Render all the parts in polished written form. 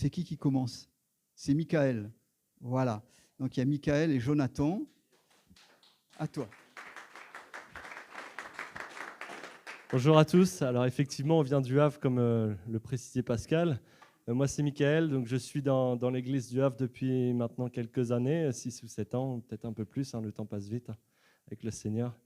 C'est qui commence? C'est Michael. Voilà. Donc il y a Michael et Jonathan. À toi. Bonjour à tous. Alors effectivement, on vient du Havre, comme le précisait Pascal. Moi, c'est Michael, donc je suis dans l'église du Havre depuis maintenant quelques années, 6 ou 7 ans, peut-être un peu plus, le temps passe vite avec le Seigneur.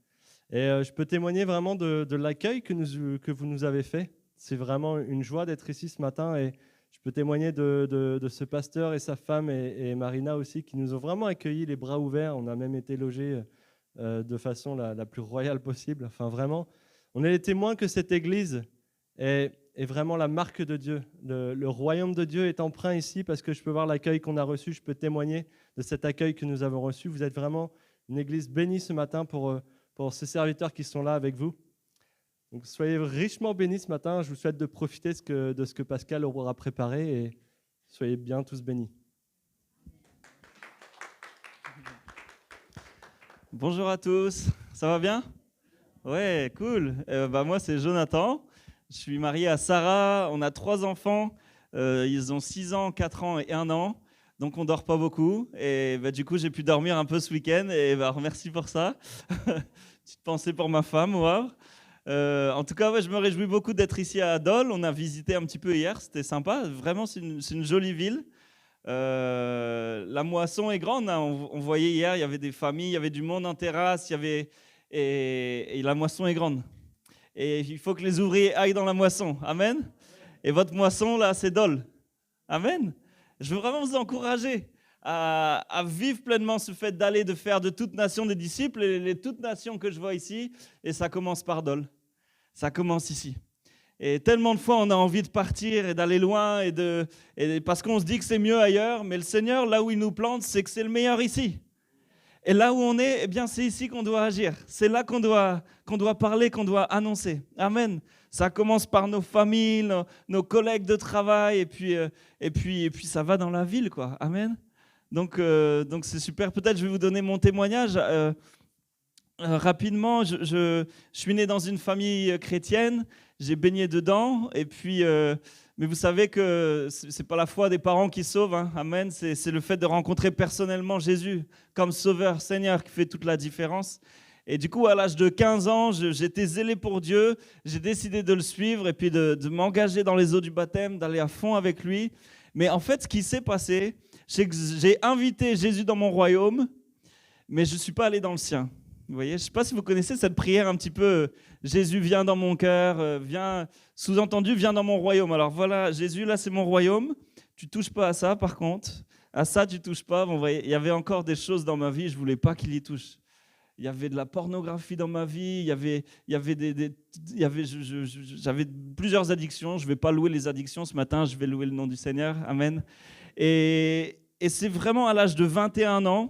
Et je peux témoigner vraiment de l'accueil que vous nous avez fait. C'est vraiment une joie d'être ici ce matin et je peux témoigner de ce pasteur et sa femme et Marina aussi qui nous ont vraiment accueillis les bras ouverts. On a même été logés de façon la plus royale possible. Enfin vraiment, on est les témoins que cette église est vraiment la marque de Dieu. Le royaume de Dieu est empreint ici parce que je peux voir l'accueil qu'on a reçu. Je peux témoigner de cet accueil que nous avons reçu. Vous êtes vraiment une église bénie ce matin pour ces serviteurs qui sont là avec vous. Donc, soyez richement bénis ce matin. Je vous souhaite de profiter de ce que Pascal aura préparé et soyez bien tous bénis. Bonjour à tous, ça va bien? Ouais, cool. Moi, c'est Jonathan. Je suis marié à Sarah. On a 3 enfants. Ils ont 6 ans, 4 ans et 1 an. Donc, on ne dort pas beaucoup. Et du coup, j'ai pu dormir un peu ce week-end. Et merci pour ça. Petite pensée pour ma femme, au Havre. En tout cas, je me réjouis beaucoup d'être ici à Dole. On a visité un petit peu hier. C'était sympa. Vraiment, c'est une jolie ville. La moisson est grande. On voyait hier, il y avait des familles, il y avait du monde en terrasse. Et la moisson est grande. Et il faut que les ouvriers aillent dans la moisson. Amen. Et votre moisson, là, c'est Dole. Amen. Je veux vraiment vous encourager à vivre pleinement ce fait d'aller, de faire de toute nation des disciples, et les toutes nations que je vois ici, et ça commence par Dole. Ça commence ici. Et tellement de fois, on a envie de partir et d'aller loin, et parce qu'on se dit que c'est mieux ailleurs, mais le Seigneur, là où il nous plante, c'est que c'est le meilleur ici. Et là où on est, eh bien, c'est ici qu'on doit agir. C'est là qu'on doit parler, qu'on doit annoncer. Amen. Ça commence par nos familles, nos collègues de travail, et puis ça va dans la ville, quoi. Amen. Donc c'est super. Peut-être je vais vous donner mon témoignage. Rapidement, je suis né dans une famille chrétienne. J'ai baigné dedans. Et puis, mais vous savez que c'est pas la foi des parents qui sauve. Hein. Amen. C'est le fait de rencontrer personnellement Jésus comme Sauveur, Seigneur, qui fait toute la différence. Et du coup, à l'âge de 15 ans, j'étais zélé pour Dieu. J'ai décidé de le suivre et puis de m'engager dans les eaux du baptême, d'aller à fond avec lui. Mais en fait, ce qui s'est passé, c'est que j'ai invité Jésus dans mon royaume, mais je ne suis pas allé dans le sien. Vous voyez, je ne sais pas si vous connaissez cette prière un petit peu, Jésus vient dans mon cœur, sous-entendu, viens dans mon royaume. Alors voilà, Jésus, là c'est mon royaume, tu ne touches pas à ça par contre, à ça tu ne touches pas. Bon, vous voyez, il y avait encore des choses dans ma vie, je ne voulais pas qu'il y touche. Il y avait de la pornographie dans ma vie, j'avais plusieurs addictions, je ne vais pas louer les addictions ce matin, je vais louer le nom du Seigneur, amen. Et c'est vraiment à l'âge de 21 ans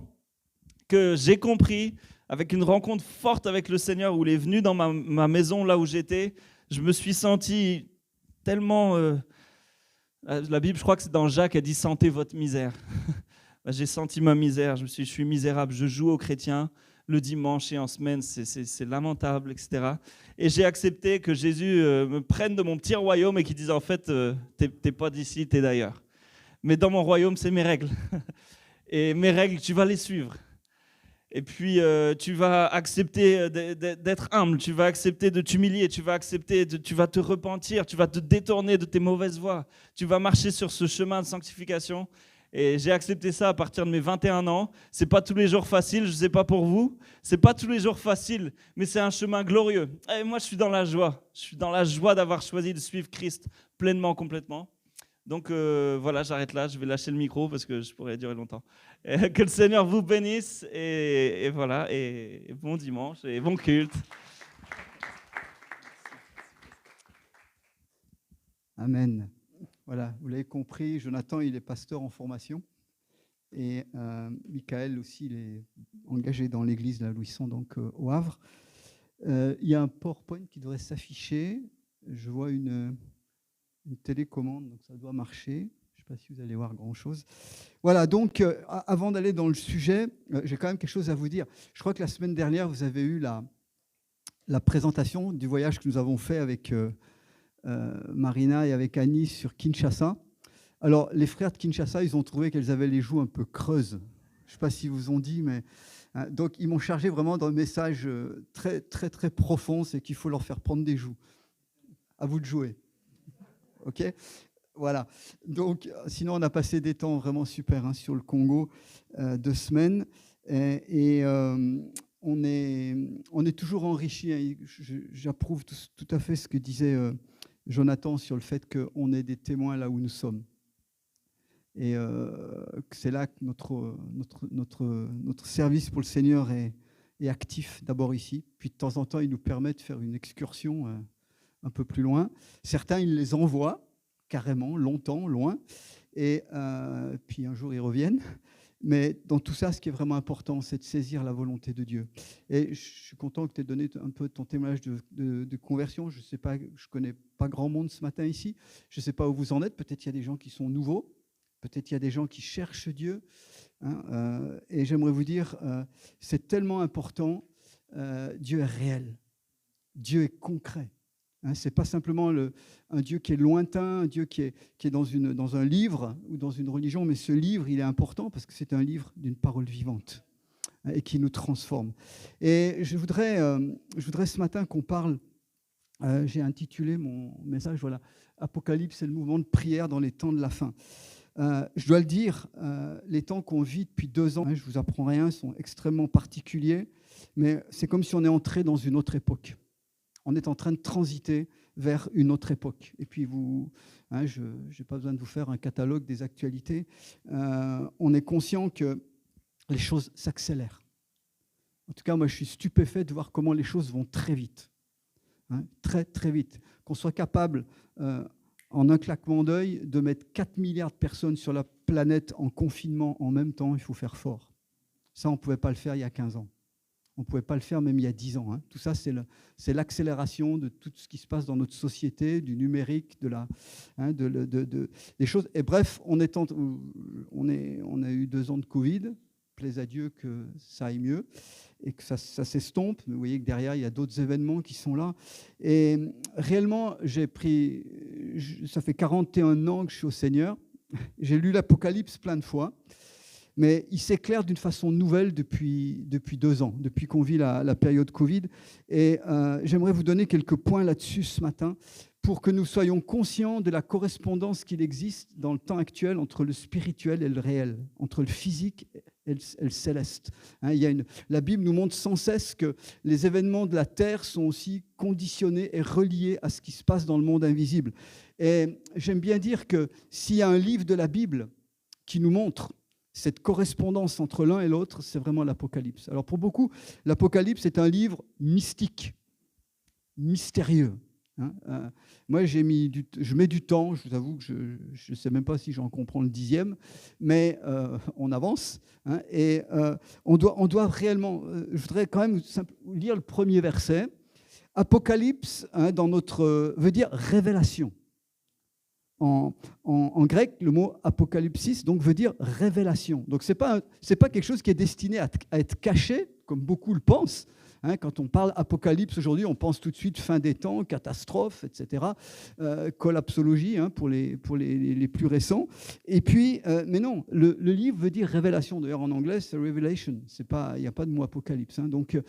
que j'ai compris, avec une rencontre forte avec le Seigneur, où il est venu dans ma maison, là où j'étais, je me suis senti tellement... la Bible, je crois que c'est dans Jacques, elle dit « Sentez votre misère ». J'ai senti ma misère, je suis misérable, je joue aux chrétiens le dimanche et en semaine, c'est lamentable, etc. Et j'ai accepté que Jésus me prenne de mon petit royaume et qu'il dise en fait, t'es pas d'ici, t'es d'ailleurs. Mais dans mon royaume, c'est mes règles. Et mes règles, tu vas les suivre. Et puis, tu vas accepter d'être humble, tu vas accepter de t'humilier, tu vas te repentir, tu vas te détourner de tes mauvaises voies. Tu vas marcher sur ce chemin de sanctification. Et j'ai accepté ça à partir de mes 21 ans. Ce n'est pas tous les jours facile, je ne sais pas pour vous. Ce n'est pas tous les jours facile, mais c'est un chemin glorieux. Et moi, je suis dans la joie. Je suis dans la joie d'avoir choisi de suivre Christ pleinement, complètement. Donc voilà, j'arrête là. Je vais lâcher le micro parce que je pourrais durer longtemps. Et que le Seigneur vous bénisse. Et voilà, et bon dimanche et bon culte. Amen. Voilà, vous l'avez compris, Jonathan, il est pasteur en formation. Et Michael aussi, il est engagé dans l'église là où ils sont, donc au Havre. Il y a un PowerPoint qui devrait s'afficher. Je vois une télécommande, donc ça doit marcher. Je ne sais pas si vous allez voir grand-chose. Voilà, donc avant d'aller dans le sujet, j'ai quand même quelque chose à vous dire. Je crois que la semaine dernière, vous avez eu la présentation du voyage que nous avons fait avec Marina et avec Annie sur Kinshasa. Alors, les frères de Kinshasa, ils ont trouvé qu'elles avaient les joues un peu creuses. Je ne sais pas s'ils vous ont dit, mais... Donc, ils m'ont chargé vraiment d'un message très, très, très profond, c'est qu'il faut leur faire prendre des joues. À vous de jouer. OK ? Voilà. Donc, sinon, on a passé des temps vraiment super sur le Congo, 2 semaines. Et on est toujours enrichi. J'approuve tout à fait ce que disait Jonathan sur le fait qu'on est des témoins là où nous sommes. Et c'est là que notre service pour le Seigneur est actif, d'abord ici. Puis de temps en temps, il nous permet de faire une excursion un peu plus loin. Certains, ils les envoient carrément, longtemps, loin. Et puis un jour, ils reviennent. Mais dans tout ça, ce qui est vraiment important, c'est de saisir la volonté de Dieu. Et je suis content que tu aies donné un peu ton témoignage de conversion. Je sais pas, je connais pas grand monde ce matin ici. Je ne sais pas où vous en êtes. Peut-être il y a des gens qui sont nouveaux. Peut-être il y a des gens qui cherchent Dieu. Et j'aimerais vous dire, c'est tellement important. Dieu est réel. Dieu est concret. Ce n'est pas simplement un Dieu qui est lointain, un Dieu qui est dans un livre ou dans une religion, mais ce livre, il est important parce que c'est un livre d'une parole vivante et qui nous transforme. Et je voudrais ce matin qu'on parle, j'ai intitulé mon message, voilà, Apocalypse, c'est le mouvement de prière dans les temps de la fin. Je dois le dire, les temps qu'on vit depuis 2 ans, je ne vous apprends rien, sont extrêmement particuliers, mais c'est comme si on est entré dans une autre époque. On est en train de transiter vers une autre époque. Et puis, je n'ai pas besoin de vous faire un catalogue des actualités. On est conscient que les choses s'accélèrent. En tout cas, moi, je suis stupéfait de voir comment les choses vont très vite. Très, très vite. Qu'on soit capable, en un claquement d'œil, de mettre 4 milliards de personnes sur la planète en confinement en même temps, il faut faire fort. Ça, on ne pouvait pas le faire il y a 15 ans. On ne pouvait pas le faire même il y a 10 ans. Tout ça, c'est l'accélération de tout ce qui se passe dans notre société, du numérique, des choses. Et bref, on a eu 2 ans de Covid. Plaise à Dieu que ça aille mieux et que ça s'estompe. Vous voyez que derrière, il y a d'autres événements qui sont là. Et réellement, ça fait 41 ans que je suis au Seigneur. J'ai lu l'Apocalypse plein de fois. Mais il s'éclaire d'une façon nouvelle depuis 2 ans, depuis qu'on vit la période Covid. Et j'aimerais vous donner quelques points là-dessus ce matin pour que nous soyons conscients de la correspondance qu'il existe dans le temps actuel entre le spirituel et le réel, entre le physique et le céleste. La Bible nous montre sans cesse que les événements de la terre sont aussi conditionnés et reliés à ce qui se passe dans le monde invisible. Et j'aime bien dire que s'il y a un livre de la Bible qui nous montre cette correspondance entre l'un et l'autre, c'est vraiment l'Apocalypse. Alors pour beaucoup, l'Apocalypse est un livre mystique, mystérieux. Moi, je mets du temps, je vous avoue que je ne sais même pas si j'en comprends le 10e, mais on avance. Et on doit réellement, je voudrais quand même lire le premier verset. Apocalypse, veut dire révélation. En grec, le mot apocalypsis donc, veut dire révélation. Donc, ce n'est pas quelque chose qui est destiné à être caché, comme beaucoup le pensent. Quand on parle apocalypse aujourd'hui, on pense tout de suite fin des temps, catastrophe, etc. Collapsologie pour les plus récents. Et puis, mais non, le livre veut dire révélation. D'ailleurs, en anglais, c'est revelation. Il n'y a pas de mot apocalypse. Donc,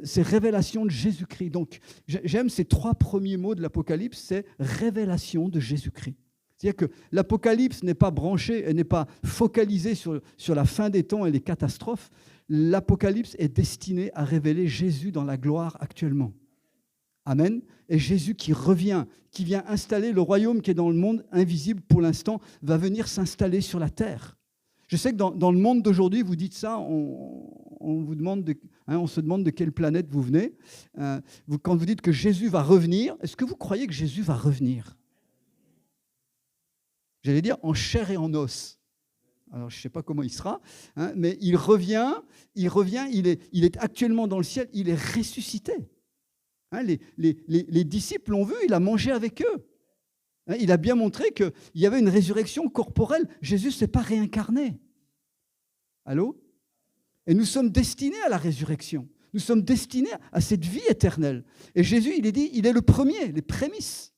c'est révélation de Jésus-Christ. Donc, j'aime ces 3 premiers mots de l'Apocalypse, c'est révélation de Jésus-Christ. C'est-à-dire que l'Apocalypse n'est pas branché, elle n'est pas focalisée sur la fin des temps et les catastrophes. L'Apocalypse est destiné à révéler Jésus dans la gloire actuellement. Amen. Et Jésus qui revient, qui vient installer le royaume qui est dans le monde invisible pour l'instant, va venir s'installer sur la terre. Je sais que dans le monde d'aujourd'hui, vous dites ça, on vous demande on se demande de quelle planète vous venez. Quand vous dites que Jésus va revenir, est-ce que vous croyez que Jésus va revenir ? J'allais dire en chair et en os. Alors, je ne sais pas comment il sera, mais il revient, il est actuellement dans le ciel, il est ressuscité. Les disciples l'ont vu, il a mangé avec eux. Il a bien montré qu'il y avait une résurrection corporelle. Jésus ne s'est pas réincarné. Allô ? Et nous sommes destinés à la résurrection. Nous sommes destinés à cette vie éternelle. Et Jésus, il est dit, il est le premier, les prémices.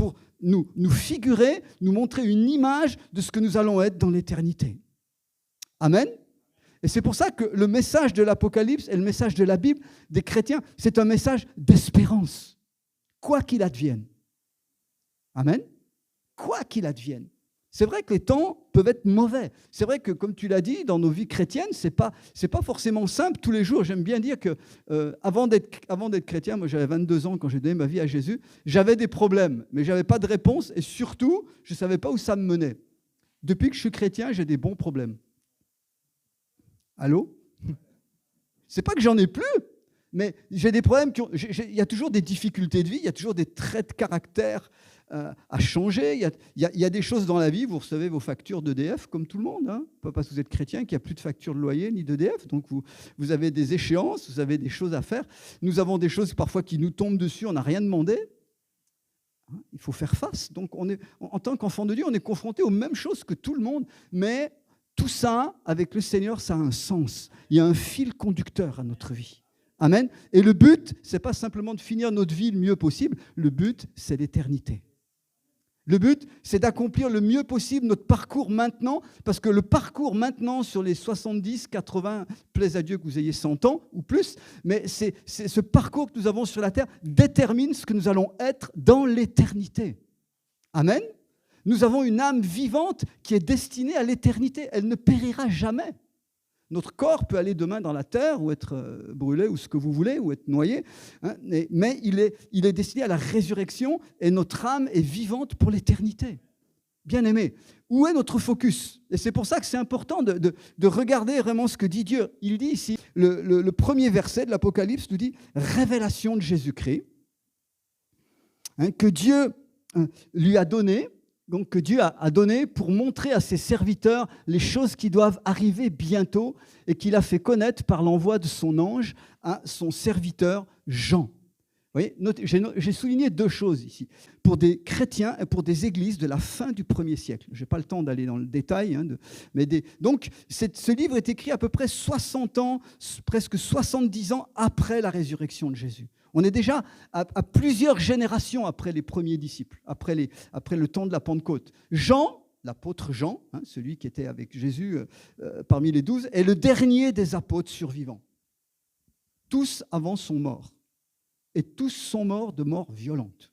pour nous figurer, nous montrer une image de ce que nous allons être dans l'éternité. Amen. Et c'est pour ça que le message de l'Apocalypse et le message de la Bible des chrétiens, c'est un message d'espérance, quoi qu'il advienne. Amen. Quoi qu'il advienne. C'est vrai que les temps peuvent être mauvais. C'est vrai que, comme tu l'as dit, dans nos vies chrétiennes, c'est pas forcément simple tous les jours. J'aime bien dire que avant d'être chrétien, moi j'avais 22 ans quand j'ai donné ma vie à Jésus, j'avais des problèmes, mais je n'avais pas de réponse et surtout, je ne savais pas où ça me menait. Depuis que je suis chrétien, j'ai des bons problèmes. Allô ? C'est pas que j'en ai plus, mais j'ai des problèmes. Il y a toujours des difficultés de vie, il y a toujours des traits de caractère à changer. Il y a des choses dans la vie, vous recevez vos factures d'EDF comme tout le monde, hein, pas parce que vous êtes chrétien qu'il n'y a plus de facture de loyer ni d'EDF, donc vous avez des échéances, vous avez des choses à faire. Nous avons des choses parfois qui nous tombent dessus, on n'a rien demandé. Il faut faire face. Donc en tant qu'enfant de Dieu, on est confronté aux mêmes choses que tout le monde, mais tout ça, avec le Seigneur, ça a un sens. Il y a un fil conducteur à notre vie. Amen. Et le but, ce n'est pas simplement de finir notre vie le mieux possible. Le but, c'est l'éternité. Le but, c'est d'accomplir le mieux possible notre parcours maintenant, parce que le parcours maintenant sur les 70, 80, plaise à Dieu que vous ayez 100 ans ou plus, mais c'est ce parcours que nous avons sur la terre détermine ce que nous allons être dans l'éternité. Amen. Nous avons une âme vivante qui est destinée à l'éternité. Elle ne périra jamais. Notre corps peut aller demain dans la terre ou être brûlé ou ce que vous voulez, ou être noyé, hein, mais il est destiné à la résurrection et notre âme est vivante pour l'éternité. Bien-aimés, où est notre focus ? Et c'est pour ça que c'est important de regarder vraiment ce que dit Dieu. Il dit ici, le premier verset de l'Apocalypse nous dit « Révélation de Jésus-Christ hein, que Dieu lui a donné ». Donc, que Dieu a donné pour montrer à ses serviteurs les choses qui doivent arriver bientôt et qu'il a fait connaître par l'envoi de son ange à son serviteur Jean. Vous voyez, j'ai souligné deux choses ici. Pour des chrétiens et pour des églises de la fin du 1er siècle. Je n'ai pas le temps d'aller dans le détail. Hein, donc, ce livre est écrit à peu près 60 ans, presque 70 ans après la résurrection de Jésus. On est déjà à plusieurs générations après les premiers disciples, après le temps de la Pentecôte. Jean, l'apôtre Jean, hein, celui qui était avec Jésus parmi les 12, est le dernier des apôtres survivants. Tous avant sont morts. Et tous sont morts de mort violente,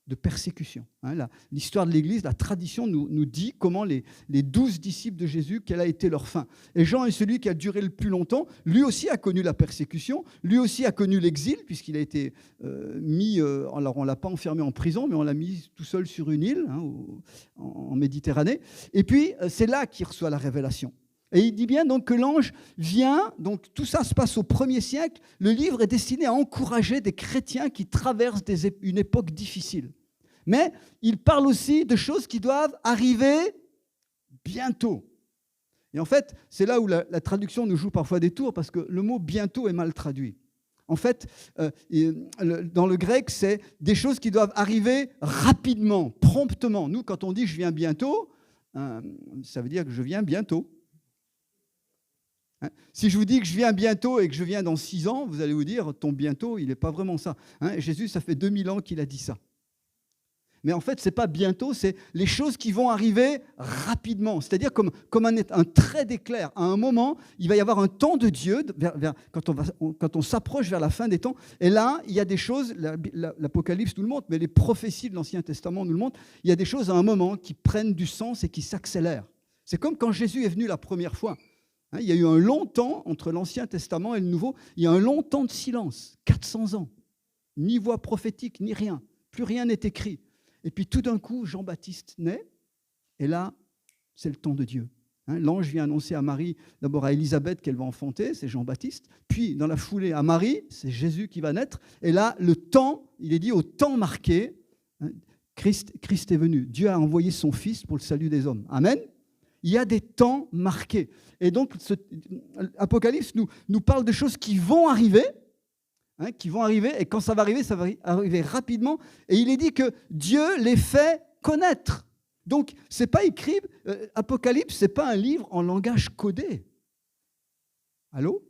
de persécution. Hein, l'histoire de l'Église, la tradition nous dit comment les 12 disciples de Jésus, quelle a été leur fin. Et Jean est celui qui a duré le plus longtemps. Lui aussi a connu la persécution. Lui aussi a connu l'exil, puisqu'il a été mis, alors on ne l'a pas enfermé en prison, mais on l'a mis tout seul sur une île, hein, en Méditerranée. Et puis, c'est là qu'il reçoit la révélation. Et il dit bien donc que l'ange vient, donc tout ça se passe au 1er siècle. Le livre est destiné à encourager des chrétiens qui traversent une époque difficile. Mais il parle aussi de choses qui doivent arriver bientôt. Et en fait, c'est là où la traduction nous joue parfois des tours, parce que le mot « bientôt » est mal traduit. En fait, dans le grec, c'est des choses qui doivent arriver rapidement, promptement. Nous, quand on dit « je viens bientôt », ça veut dire que je viens bientôt. Si je vous dis que je viens bientôt et que je viens dans 6 ans, vous allez vous dire, ton bientôt, il n'est pas vraiment ça. Hein, Jésus, ça fait 2000 ans qu'il a dit ça. Mais en fait, ce n'est pas bientôt, c'est les choses qui vont arriver rapidement. C'est-à-dire comme un trait d'éclair. À un moment, il va y avoir un temps de Dieu, quand on s'approche vers la fin des temps. Et là, il y a des choses, l'Apocalypse nous le montre, mais les prophéties de l'Ancien Testament nous le montrent, il y a des choses à un moment qui prennent du sens et qui s'accélèrent. C'est comme quand Jésus est venu la première fois. Il y a eu un long temps entre l'Ancien Testament et le Nouveau. Il y a un long temps de silence, 400 ans. Ni voix prophétique, ni rien. Plus rien n'est écrit. Et puis tout d'un coup, Jean-Baptiste naît. Et là, c'est le temps de Dieu. L'ange vient annoncer à Marie, d'abord à Élisabeth qu'elle va enfanter, c'est Jean-Baptiste. Puis dans la foulée à Marie, c'est Jésus qui va naître. Et là, le temps, il est dit au temps marqué, Christ est venu. Dieu a envoyé son Fils pour le salut des hommes. Amen. Il y a des temps marqués. Et donc, l'Apocalypse nous parle de choses qui vont arriver, et quand ça va arriver rapidement. Et il est dit que Dieu les fait connaître. Donc, c'est pas écrit, Apocalypse, ce n'est pas un livre en langage codé. Allô ?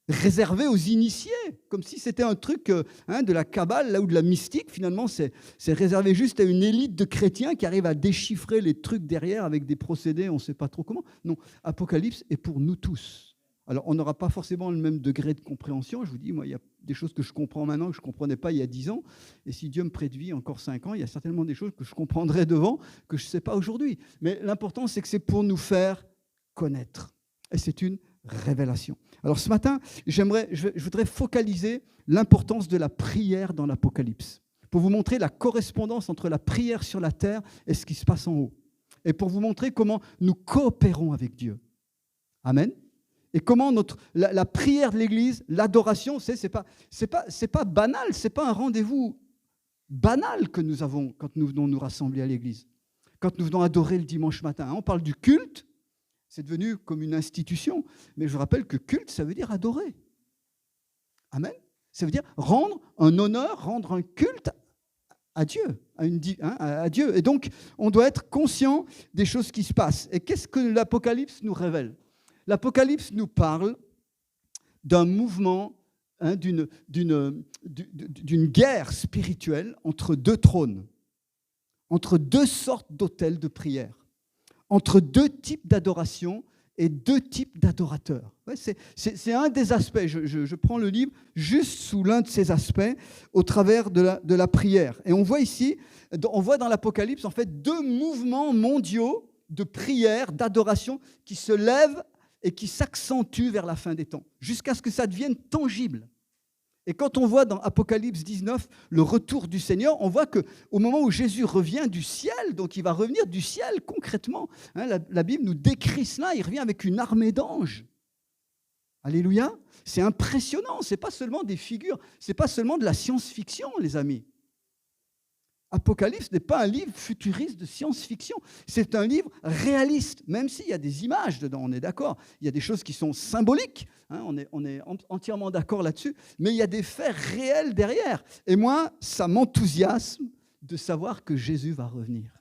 Réservé aux initiés. comme si c'était un truc de la Kabbale, là, ou de la mystique. Finalement, c'est réservé juste à une élite de chrétiens qui arrivent à déchiffrer les trucs derrière avec des procédés, on ne sait pas trop comment. Non, Apocalypse est pour nous tous. Alors, on n'aura pas forcément le même degré de compréhension. Je vous dis, moi, il y a des choses que je comprends maintenant que je ne comprenais pas il y a 10 ans. Et si Dieu me prête vie encore 5 ans, il y a certainement des choses que je comprendrai devant que je ne sais pas aujourd'hui. Mais l'important, c'est que c'est pour nous faire connaître. Et c'est une révélation. Alors, ce matin, je voudrais focaliser l'importance de la prière dans l'Apocalypse, pour vous montrer la correspondance entre la prière sur la terre et ce qui se passe en haut. Et pour vous montrer comment nous coopérons avec Dieu. Amen. Et comment la prière de l'Église, l'adoration, c'est pas banal, c'est pas un rendez-vous banal que nous avons quand nous venons nous rassembler à l'Église, quand nous venons adorer le dimanche matin. On parle du culte, c'est devenu comme une institution, mais je vous rappelle que culte, ça veut dire adorer. Amen. Ça veut dire rendre un honneur, rendre un culte à Dieu, à Dieu. Et donc, on doit être conscient des choses qui se passent. Et qu'est-ce que l'Apocalypse nous révèle ? L'Apocalypse nous parle d'un mouvement, d'une guerre spirituelle entre deux trônes, entre deux sortes d'autels de prière, entre deux types d'adoration et deux types d'adorateurs. Ouais, c'est un des aspects. Je prends le livre juste sous l'un de ces aspects au travers de la prière. Et on voit ici, on voit dans l'Apocalypse en fait deux mouvements mondiaux de prière, d'adoration qui se lèvent et qui s'accentue vers la fin des temps, jusqu'à ce que ça devienne tangible. Et quand on voit dans Apocalypse 19 le retour du Seigneur, on voit qu'au moment où Jésus revient du ciel, donc il va revenir du ciel concrètement, la Bible nous décrit cela, il revient avec une armée d'anges. Alléluia. C'est impressionnant, ce n'est pas seulement des figures, ce n'est pas seulement de la science-fiction, les amis. Apocalypse n'est pas un livre futuriste de science-fiction, c'est un livre réaliste, même s'il y a des images dedans, on est d'accord. Il y a des choses qui sont symboliques, on est entièrement d'accord là-dessus, mais il y a des faits réels derrière. Et moi, ça m'enthousiasme de savoir que Jésus va revenir.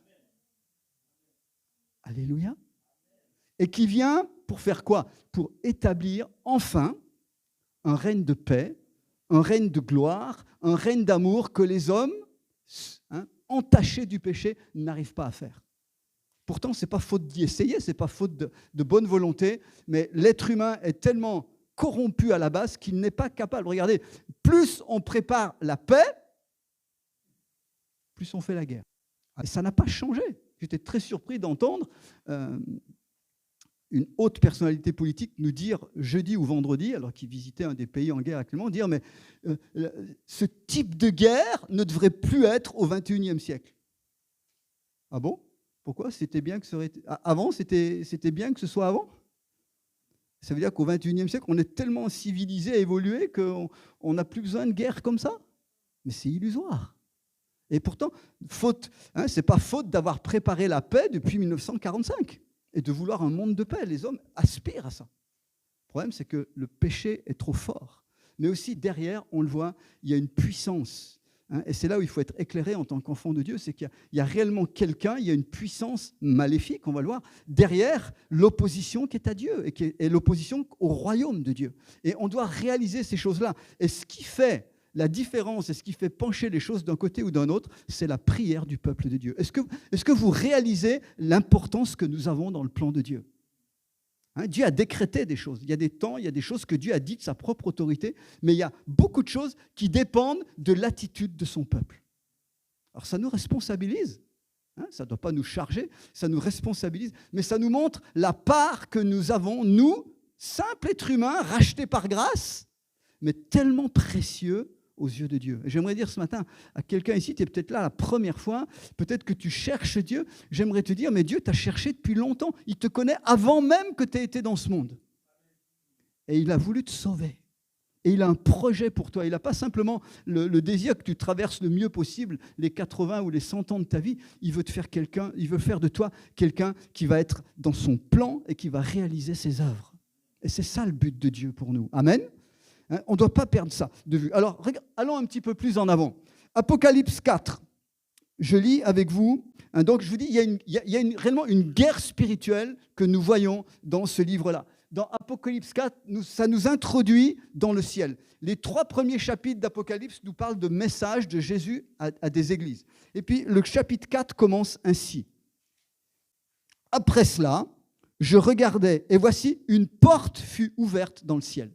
Alléluia. Et qui vient pour faire quoi ? Pour établir enfin un règne de paix, un règne de gloire, un règne d'amour que les hommes entachés du péché n'arrivent pas à faire. Pourtant, ce n'est pas faute d'y essayer, ce n'est pas faute de bonne volonté, mais l'être humain est tellement corrompu à la base qu'il n'est pas capable. Regardez, plus on prépare la paix, plus on fait la guerre. Et ça n'a pas changé. J'étais très surpris d'entendre une haute personnalité politique nous dire jeudi ou vendredi, alors qu'il visitait un des pays en guerre actuellement, dire mais ce type de guerre ne devrait plus être au XXIe siècle. Ah bon ? Pourquoi ? C'était bien que ça aurait été... Avant, c'était bien que ce soit avant ? Ça veut dire qu'au XXIe siècle, on est tellement civilisé, évolué, qu'on n'a plus besoin de guerre comme ça ? Mais c'est illusoire. Et pourtant, ce n'est pas faute d'avoir préparé la paix depuis 1945. Et de vouloir un monde de paix. Les hommes aspirent à ça. Le problème, c'est que le péché est trop fort. Mais aussi, derrière, on le voit, il y a une puissance. Et c'est là où il faut être éclairé en tant qu'enfant de Dieu, c'est qu'il y a réellement quelqu'un, il y a une puissance maléfique, on va le voir, derrière l'opposition qui est à Dieu, et qui est l'opposition au royaume de Dieu. Et on doit réaliser ces choses-là. Et ce qui fait la différence et ce qui fait pencher les choses d'un côté ou d'un autre, c'est la prière du peuple de Dieu. Est-ce que vous réalisez l'importance que nous avons dans le plan de Dieu ? Dieu a décrété des choses. Il y a des temps, il y a des choses que Dieu a dites de sa propre autorité, mais il y a beaucoup de choses qui dépendent de l'attitude de son peuple. Alors ça nous responsabilise. Ça ne doit pas nous charger, ça nous responsabilise, mais ça nous montre la part que nous avons, nous, simples êtres humains, rachetés par grâce, mais tellement précieux aux yeux de Dieu. Et j'aimerais dire ce matin à quelqu'un ici, tu es peut-être là la première fois, peut-être que tu cherches Dieu, j'aimerais te dire, mais Dieu t'a cherché depuis longtemps, il te connaît avant même que tu aies été dans ce monde. Et il a voulu te sauver. Et il a un projet pour toi. Il n'a pas simplement le désir que tu traverses le mieux possible les 80 ou les 100 ans de ta vie. Il veut faire de toi quelqu'un qui va être dans son plan et qui va réaliser ses œuvres. Et c'est ça le but de Dieu pour nous. Amen. On ne doit pas perdre ça de vue. Alors, allons un petit peu plus en avant. Apocalypse 4. Je lis avec vous. Donc, je vous dis, il y a réellement une guerre spirituelle que nous voyons dans ce livre-là. dans Apocalypse 4, ça nous introduit dans le ciel. Les 3 premiers chapitres d'Apocalypse nous parlent de messages de Jésus à des églises. Et puis le chapitre 4 commence ainsi. Après cela, je regardais, et voici, une porte fut ouverte dans le ciel.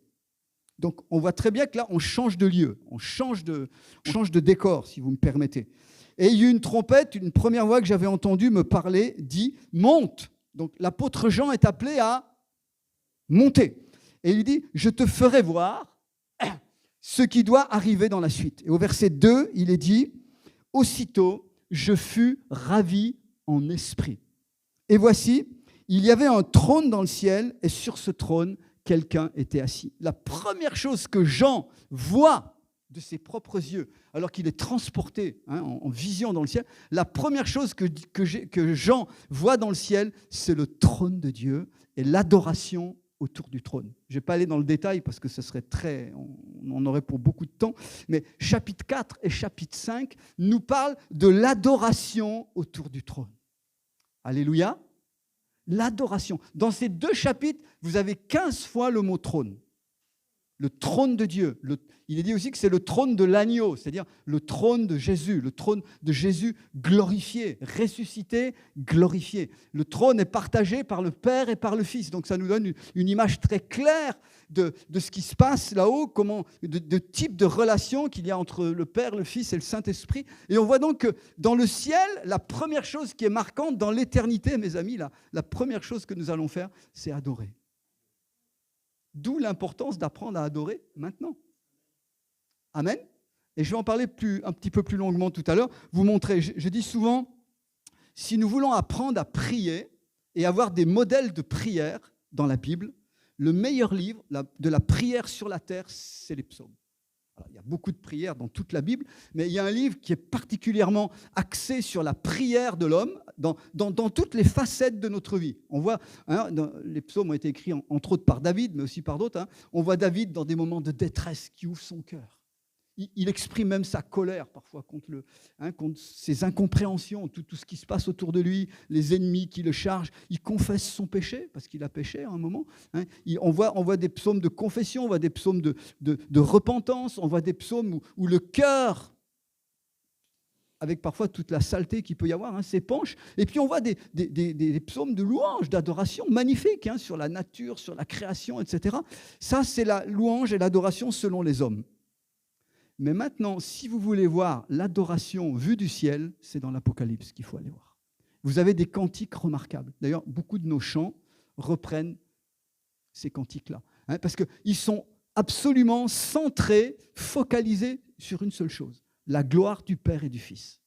Donc on voit très bien que là, on change de lieu, on change de décor, si vous me permettez. Et il y a eu une trompette, une première voix que j'avais entendue me parler, dit « Monte ». Donc l'apôtre Jean est appelé à monter. Et il dit « Je te ferai voir ce qui doit arriver dans la suite ». Et au verset 2, il est dit « Aussitôt, je fus ravi en esprit. Et voici, il y avait un trône dans le ciel, et sur ce trône, quelqu'un était assis. » La première chose que Jean voit de ses propres yeux, alors qu'il est transporté en vision dans le ciel, la première chose que Jean voit dans le ciel, c'est le trône de Dieu et l'adoration autour du trône. Je ne vais pas aller dans le détail parce que ce serait on en aurait pour beaucoup de temps, mais chapitre 4 et chapitre 5 nous parlent de l'adoration autour du trône. Alléluia. L'adoration. Dans ces 2 chapitres, vous avez 15 fois le mot trône. Le trône de Dieu. Il est dit aussi que c'est le trône de l'agneau, c'est-à-dire le trône de Jésus, le trône de Jésus glorifié, ressuscité, glorifié. Le trône est partagé par le Père et par le Fils. Donc ça nous donne une image très claire de ce qui se passe là-haut, de type de relation qu'il y a entre le Père, le Fils et le Saint-Esprit. Et on voit donc que dans le ciel, la première chose qui est marquante dans l'éternité, mes amis, la première chose que nous allons faire, c'est adorer. D'où l'importance d'apprendre à adorer maintenant. Amen. Et je vais en parler un petit peu plus longuement tout à l'heure. Vous montrer, je dis souvent, si nous voulons apprendre à prier et avoir des modèles de prière dans la Bible, le meilleur livre de la prière sur la terre, c'est les psaumes. Alors, il y a beaucoup de prières dans toute la Bible, mais il y a un livre qui est particulièrement axé sur la prière de l'homme dans toutes les facettes de notre vie. On voit, les psaumes ont été écrits entre autres par David, mais aussi par d'autres. On voit David dans des moments de détresse qui ouvre son cœur. Il exprime même sa colère parfois contre ses incompréhensions, tout ce qui se passe autour de lui, les ennemis qui le chargent. Il confesse son péché, parce qu'il a péché à un moment. On voit des psaumes de confession, on voit des psaumes de repentance, on voit des psaumes où le cœur, avec parfois toute la saleté qu'il peut y avoir, s'épanche. Et puis on voit des psaumes de louange, d'adoration magnifiques sur la nature, sur la création, etc. Ça, c'est la louange et l'adoration selon les hommes. Mais maintenant, si vous voulez voir l'adoration vue du ciel, c'est dans l'Apocalypse qu'il faut aller voir. Vous avez des cantiques remarquables. D'ailleurs, beaucoup de nos chants reprennent ces cantiques-là. Parce qu'ils sont absolument centrés, focalisés sur une seule chose, la gloire du Père et du Fils.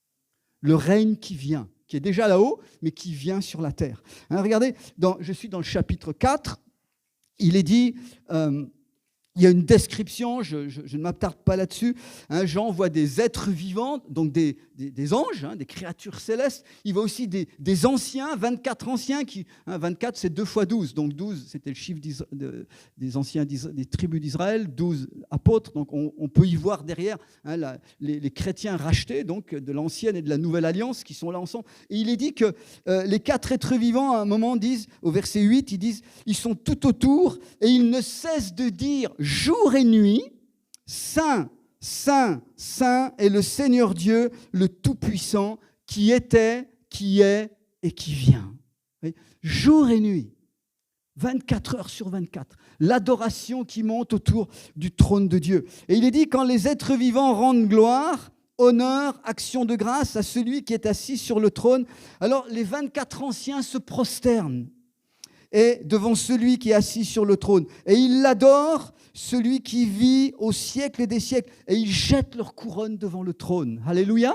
Le règne qui vient, qui est déjà là-haut, mais qui vient sur la terre. Regardez, je suis dans le chapitre 4, il est dit... il y a une description, je ne m'attarde pas là-dessus. Jean voit des êtres vivants, donc des anges, des créatures célestes. Il voit aussi des anciens, 24 anciens. 24, c'est 2 fois 12. Donc 12, c'était le chiffre des anciens des tribus d'Israël. 12 apôtres. Donc on peut y voir derrière les chrétiens rachetés, donc de l'ancienne et de la nouvelle alliance qui sont là ensemble. Et il est dit que les 4 êtres vivants, à un moment, disent, au verset 8, ils disent, ils sont tout autour et ils ne cessent de dire jour et nuit, Saint, Saint, Saint est le Seigneur Dieu, le Tout-Puissant, qui était, qui est et qui vient. Jour et nuit, 24 heures sur 24, l'adoration qui monte autour du trône de Dieu. Et il est dit, quand les êtres vivants rendent gloire, honneur, action de grâce à celui qui est assis sur le trône, alors les 24 anciens se prosternent et devant celui qui est assis sur le trône. Et ils l'adorent, celui qui vit au siècle des siècles. Et ils jettent leur couronne devant le trône. Alléluia.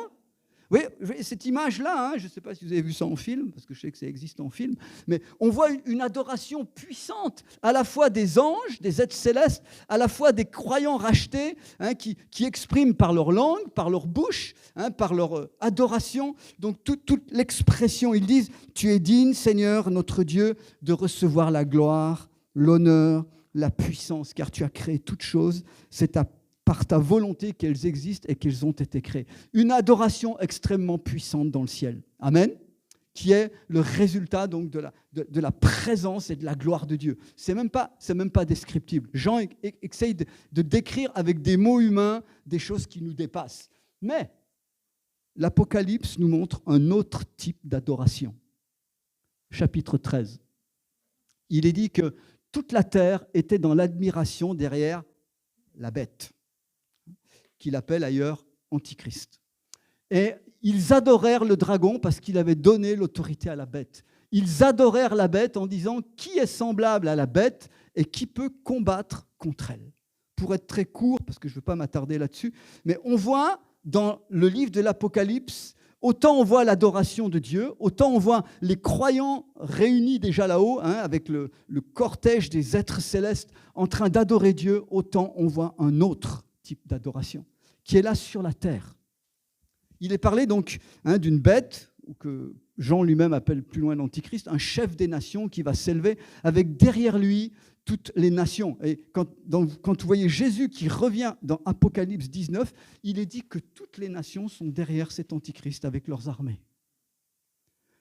Oui, cette image-là, je ne sais pas si vous avez vu ça en film, parce que je sais que ça existe en film, mais on voit une adoration puissante, à la fois des anges, des êtres célestes, à la fois des croyants rachetés, qui expriment par leur langue, par leur bouche, par leur adoration, donc toute l'expression. Ils disent « Tu es digne, Seigneur, notre Dieu, de recevoir la gloire, l'honneur, la puissance, car tu as créé toutes choses, c'est par ta volonté qu'elles existent et qu'elles ont été créées. » Une adoration extrêmement puissante dans le ciel. Amen. qui est le résultat donc de la présence et de la gloire de Dieu. C'est même pas descriptible. Jean essaye de décrire avec des mots humains des choses qui nous dépassent. Mais l'Apocalypse nous montre un autre type d'adoration. Chapitre 13. Il est dit que toute la terre était dans l'admiration derrière la bête, qu'il appelle ailleurs Antichrist. Et ils adorèrent le dragon parce qu'il avait donné l'autorité à la bête. Ils adorèrent la bête en disant « Qui est semblable à la bête et qui peut combattre contre elle ?» Pour être très court, parce que je ne veux pas m'attarder là-dessus, mais on voit dans le livre de l'Apocalypse, autant on voit l'adoration de Dieu, autant on voit les croyants réunis déjà là-haut, avec le cortège des êtres célestes en train d'adorer Dieu, autant on voit un autre type d'adoration qui est là sur la terre. Il est parlé donc d'une bête, ou que Jean lui-même appelle plus loin l'Antichrist, un chef des nations qui va s'élever avec derrière lui toutes les nations. Et quand vous voyez Jésus qui revient dans Apocalypse 19, il est dit que toutes les nations sont derrière cet Antichrist avec leurs armées.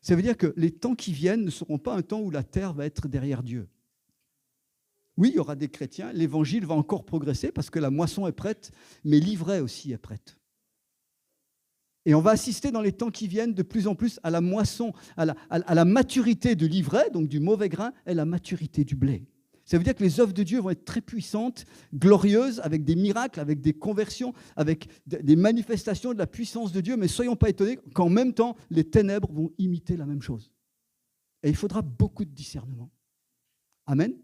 Ça veut dire que les temps qui viennent ne seront pas un temps où la terre va être derrière Dieu. Oui, il y aura des chrétiens, l'évangile va encore progresser parce que la moisson est prête, mais l'ivraie aussi est prête. Et on va assister dans les temps qui viennent de plus en plus à la moisson, à la maturité de l'ivraie, donc du mauvais grain, et la maturité du blé. Ça veut dire que les œuvres de Dieu vont être très puissantes, glorieuses, avec des miracles, avec des conversions, avec des manifestations de la puissance de Dieu, mais ne soyons pas étonnés qu'en même temps, les ténèbres vont imiter la même chose. Et il faudra beaucoup de discernement. Amen.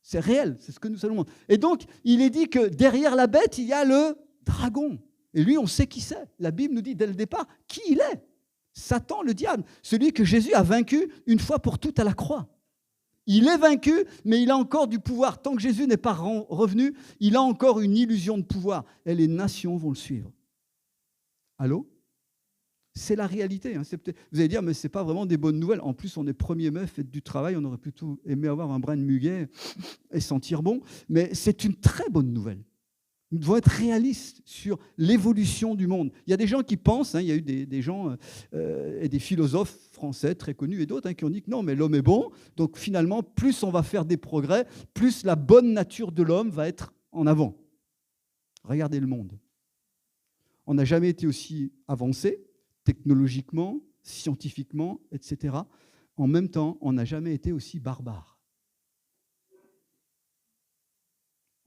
C'est réel, c'est ce que nous allons montrer. Et donc, il est dit que derrière la bête, il y a le dragon. Et lui, on sait qui c'est. La Bible nous dit dès le départ qui il est. Satan, le diable, celui que Jésus a vaincu une fois pour toutes à la croix. Il est vaincu, mais il a encore du pouvoir. Tant que Jésus n'est pas revenu, il a encore une illusion de pouvoir. Et les nations vont le suivre. Allô ? C'est la réalité. Vous allez dire, mais ce n'est pas vraiment des bonnes nouvelles. En plus, on est 1er mai, fête du travail, on aurait plutôt aimé avoir un brin de muguet et sentir bon. Mais c'est une très bonne nouvelle. Nous devons être réalistes sur l'évolution du monde. Il y a des gens qui pensent, il y a eu des gens et des philosophes français très connus et d'autres qui ont dit que non, mais l'homme est bon, donc finalement, plus on va faire des progrès, plus la bonne nature de l'homme va être en avant. Regardez le monde. On n'a jamais été aussi avancé, technologiquement, scientifiquement, etc. En même temps, on n'a jamais été aussi barbare.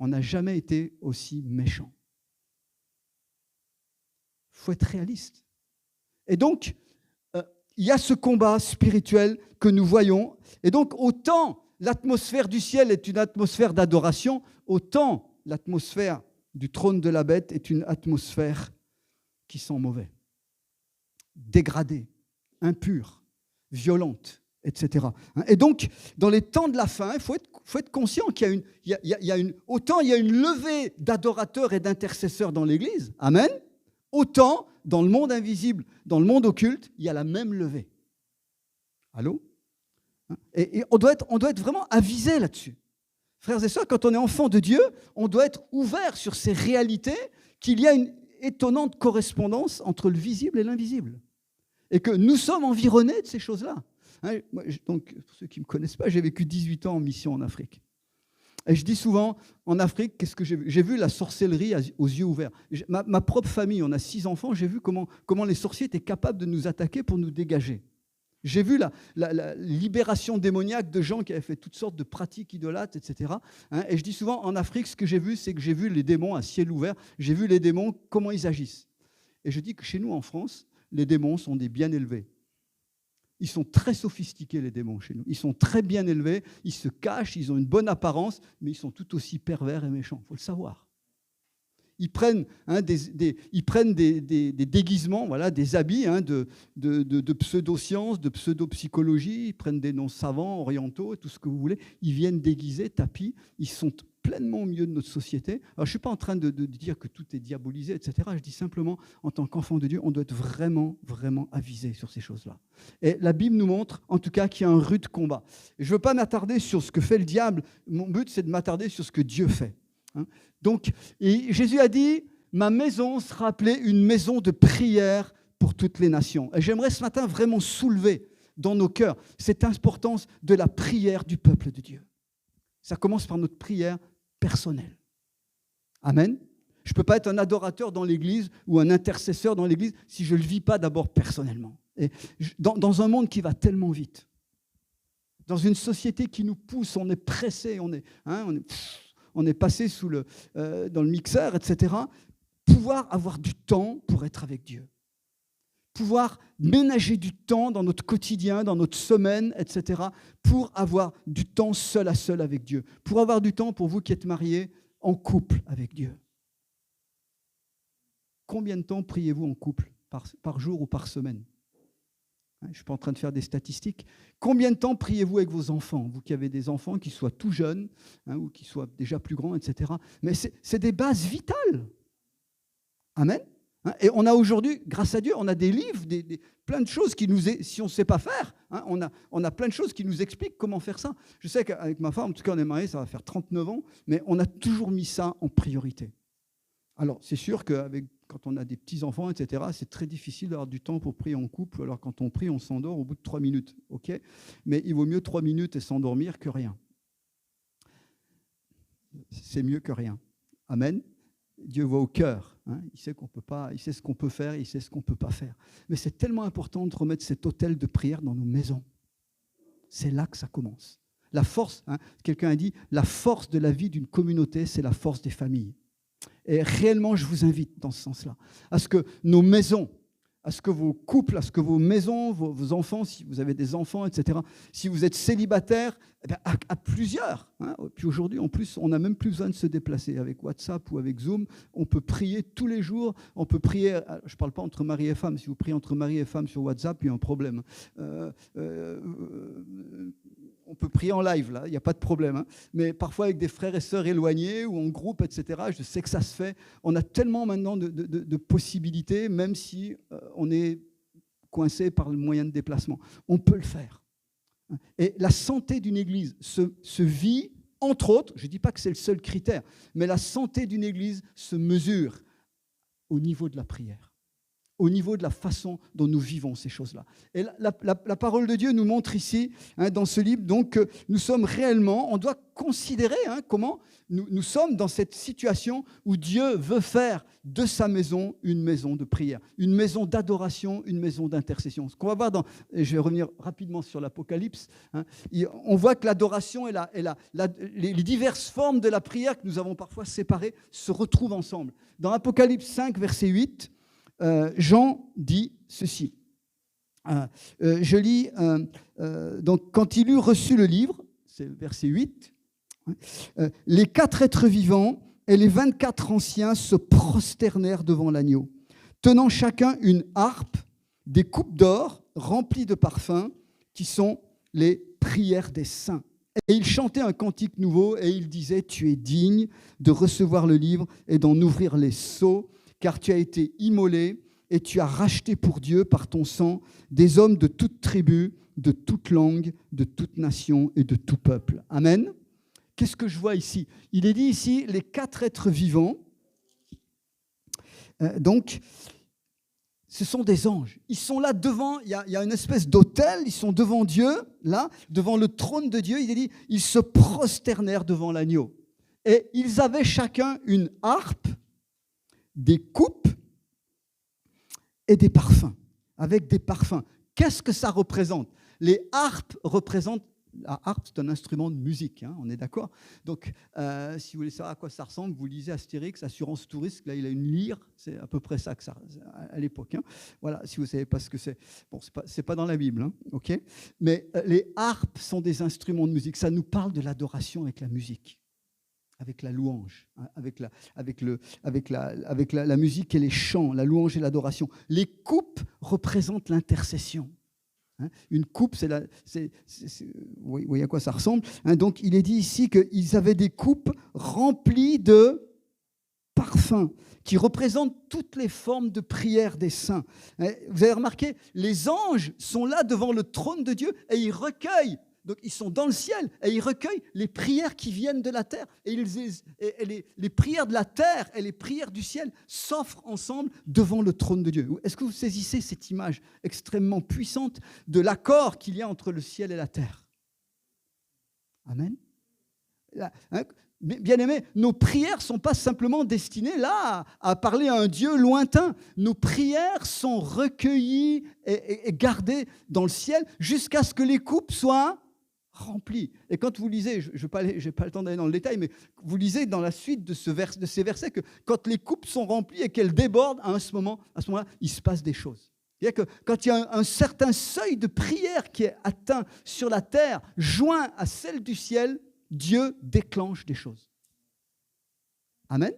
On n'a jamais été aussi méchant. Il faut être réaliste. Et donc, il y a ce combat spirituel que nous voyons. Et donc, autant l'atmosphère du ciel est une atmosphère d'adoration, autant l'atmosphère du trône de la bête est une atmosphère qui sent mauvais, dégradée, impure, violente, etc. Et donc, dans les temps de la fin, il faut être conscient qu'il y a une levée d'adorateurs et d'intercesseurs dans l'Église, amen, autant dans le monde invisible, dans le monde occulte, il y a la même levée. Allô ? Et on doit être vraiment avisé là-dessus. Frères et sœurs, quand on est enfant de Dieu, on doit être ouvert sur ces réalités, qu'il y a une étonnante correspondance entre le visible et l'invisible. Et que nous sommes environnés de ces choses-là. Donc, pour ceux qui ne me connaissent pas, j'ai vécu 18 ans en mission en Afrique. Et je dis souvent, en Afrique, qu'est-ce que j'ai vu ? J'ai vu la sorcellerie aux yeux ouverts. Ma propre famille, on a 6 enfants, j'ai vu comment les sorciers étaient capables de nous attaquer pour nous dégager. J'ai vu la libération démoniaque de gens qui avaient fait toutes sortes de pratiques idolâtres, etc. Et je dis souvent, en Afrique, ce que j'ai vu, c'est que j'ai vu les démons à ciel ouvert. J'ai vu les démons, comment ils agissent. Et je dis que chez nous, en France, les démons sont des bien élevés. Ils sont très sophistiqués, les démons, chez nous. Ils sont très bien élevés, ils se cachent, ils ont une bonne apparence, mais ils sont tout aussi pervers et méchants. Il faut le savoir. Ils prennent des déguisements, voilà, des habits de pseudo-sciences, de pseudo-psychologie. Ils prennent des noms savants, orientaux, tout ce que vous voulez. Ils viennent déguisés, tapis. Ils sont pleinement au milieu de notre société. Alors, je ne suis pas en train de dire que tout est diabolisé, etc. Je dis simplement, en tant qu'enfant de Dieu, on doit être vraiment, vraiment avisé sur ces choses-là. Et la Bible nous montre, en tout cas, qu'il y a un rude combat. Et je ne veux pas m'attarder sur ce que fait le diable. Mon but, c'est de m'attarder sur ce que Dieu fait. Donc, Jésus a dit, ma maison sera appelée une maison de prière pour toutes les nations. Et j'aimerais ce matin vraiment soulever dans nos cœurs cette importance de la prière du peuple de Dieu. Ça commence par notre prière personnelle. Amen. Je ne peux pas être un adorateur dans l'Église ou un intercesseur dans l'Église si je ne le vis pas d'abord personnellement. Et dans un monde qui va tellement vite, dans une société qui nous pousse, on est pressé, on est passé dans le mixeur, etc. Pouvoir avoir du temps pour être avec Dieu. Pouvoir ménager du temps dans notre quotidien, dans notre semaine, etc. pour avoir du temps seul à seul avec Dieu. Pour avoir du temps, pour vous qui êtes mariés, en couple avec Dieu. Combien de temps priez-vous en couple par jour ou par semaine ? Je ne suis pas en train de faire des statistiques. Combien de temps priez-vous avec vos enfants ? Vous qui avez des enfants qui soient tout jeunes ou qui soient déjà plus grands, etc. Mais c'est des bases vitales. Amen. Et on a aujourd'hui, grâce à Dieu, on a des livres, plein de choses qui nous, si on ne sait pas faire, on a plein de choses qui nous expliquent comment faire ça. Je sais qu'avec ma femme, en tout cas on est mariés, ça va faire 39 ans, mais on a toujours mis ça en priorité. Alors c'est sûr quand on a des petits-enfants, etc., c'est très difficile d'avoir du temps pour prier en couple. Alors quand on prie, on s'endort au bout de 3 minutes. Okay, mais il vaut mieux 3 minutes et s'endormir que rien. C'est mieux que rien. Amen. Dieu voit au cœur. Il sait qu'on peut pas, il sait ce qu'on peut faire, il sait ce qu'on ne peut pas faire. Mais c'est tellement important de remettre cet autel de prière dans nos maisons. C'est là que ça commence. La force, quelqu'un a dit, la force de la vie d'une communauté, c'est la force des familles. Et réellement, je vous invite dans ce sens-là, à ce que nos maisons, à ce que vos couples, à ce que vos maisons, vos enfants, si vous avez des enfants, etc., si vous êtes célibataire, à plusieurs. Puis aujourd'hui, en plus, on n'a même plus besoin de se déplacer. Avec WhatsApp ou avec Zoom, on peut prier tous les jours. On peut prier, je ne parle pas entre mari et femme. Si vous priez entre mari et femme sur WhatsApp, il y a un problème. On peut prier en live, là, il n'y a pas de problème. Mais parfois avec des frères et sœurs éloignés ou en groupe, etc., je sais que ça se fait. On a tellement maintenant de possibilités, même si on est coincé par le moyen de déplacement. On peut le faire. Et la santé d'une église se vit, entre autres, je ne dis pas que c'est le seul critère, mais la santé d'une église se mesure au niveau de la prière, au niveau de la façon dont nous vivons ces choses-là. Et la parole de Dieu nous montre ici, dans ce livre, donc, que nous sommes réellement, on doit considérer comment nous sommes dans cette situation où Dieu veut faire de sa maison une maison de prière, une maison d'adoration, une maison d'intercession. Ce qu'on va voir et je vais revenir rapidement sur l'Apocalypse, on voit que l'adoration et les diverses formes de la prière que nous avons parfois séparées se retrouvent ensemble. Dans Apocalypse 5, verset 8, Jean dit ceci. Je lis, donc, quand il eut reçu le livre, c'est le verset 8, les 4 êtres vivants et les 24 anciens se prosternèrent devant l'agneau, tenant chacun une harpe, des coupes d'or remplies de parfums, qui sont les prières des saints. Et ils chantaient un cantique nouveau et ils disaient « Tu es digne de recevoir le livre et d'en ouvrir les sceaux, car tu as été immolé et tu as racheté pour Dieu par ton sang des hommes de toute tribu, de toute langue, de toute nation et de tout peuple. » Amen. Qu'est-ce que je vois ici ? Il est dit ici, les 4 êtres vivants, donc, ce sont des anges. Ils sont là devant, il y a une espèce d'autel, ils sont devant Dieu, là, devant le trône de Dieu. Il est dit, ils se prosternèrent devant l'agneau. Et ils avaient chacun une harpe, des coupes et des parfums, avec des parfums. Qu'est-ce que ça représente ? Les harpes représentent, la harpe c'est un instrument de musique, on est d'accord ? Donc, si vous voulez savoir à quoi ça ressemble, vous lisez Astérix, Assurance Touriste, là il a une lyre, c'est à peu près ça que ça à l'époque. Voilà, si vous ne savez pas ce que c'est. Bon, c'est pas dans la Bible, ok ? Mais les harpes sont des instruments de musique, ça nous parle de l'adoration avec la musique. Avec la louange, avec la musique et les chants, la louange et l'adoration. Les coupes représentent l'intercession. Une coupe, vous voyez à quoi ça ressemble. Donc, il est dit ici qu'ils avaient des coupes remplies de parfums qui représentent toutes les formes de prière des saints. Vous avez remarqué, les anges sont là devant le trône de Dieu et ils recueillent. Donc, ils sont dans le ciel et ils recueillent les prières qui viennent de la terre. Et les prières de la terre et les prières du ciel s'offrent ensemble devant le trône de Dieu. Est-ce que vous saisissez cette image extrêmement puissante de l'accord qu'il y a entre le ciel et la terre? Amen. Bien-aimés, nos prières ne sont pas simplement destinées là à parler à un Dieu lointain. Nos prières sont recueillies et gardées dans le ciel jusqu'à ce que les coupes soient remplies. Et quand vous lisez, je n'ai pas le temps d'aller dans le détail, mais vous lisez dans la suite de ces versets que quand les coupes sont remplies et qu'elles débordent, à ce moment-là, il se passe des choses. C'est-à-dire que quand il y a un certain seuil de prière qui est atteint sur la terre, joint à celle du ciel, Dieu déclenche des choses. Amen.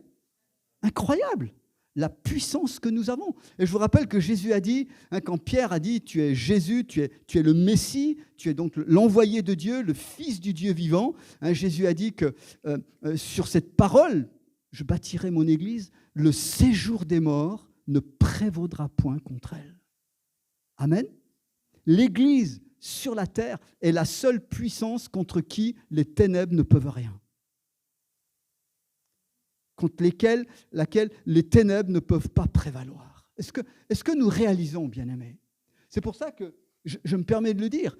Incroyable, la puissance que nous avons. Et je vous rappelle que Jésus a dit, quand Pierre a dit, tu es Jésus, tu es le Messie, tu es donc l'envoyé de Dieu, le Fils du Dieu vivant. Jésus a dit que sur cette parole, je bâtirai mon Église, le séjour des morts ne prévaudra point contre elle. Amen. L'Église sur la terre est la seule puissance contre qui les ténèbres ne peuvent rien. Contre laquelle les ténèbres ne peuvent pas prévaloir. Est-ce que nous réalisons, bien-aimés? C'est pour ça que je me permets de le dire.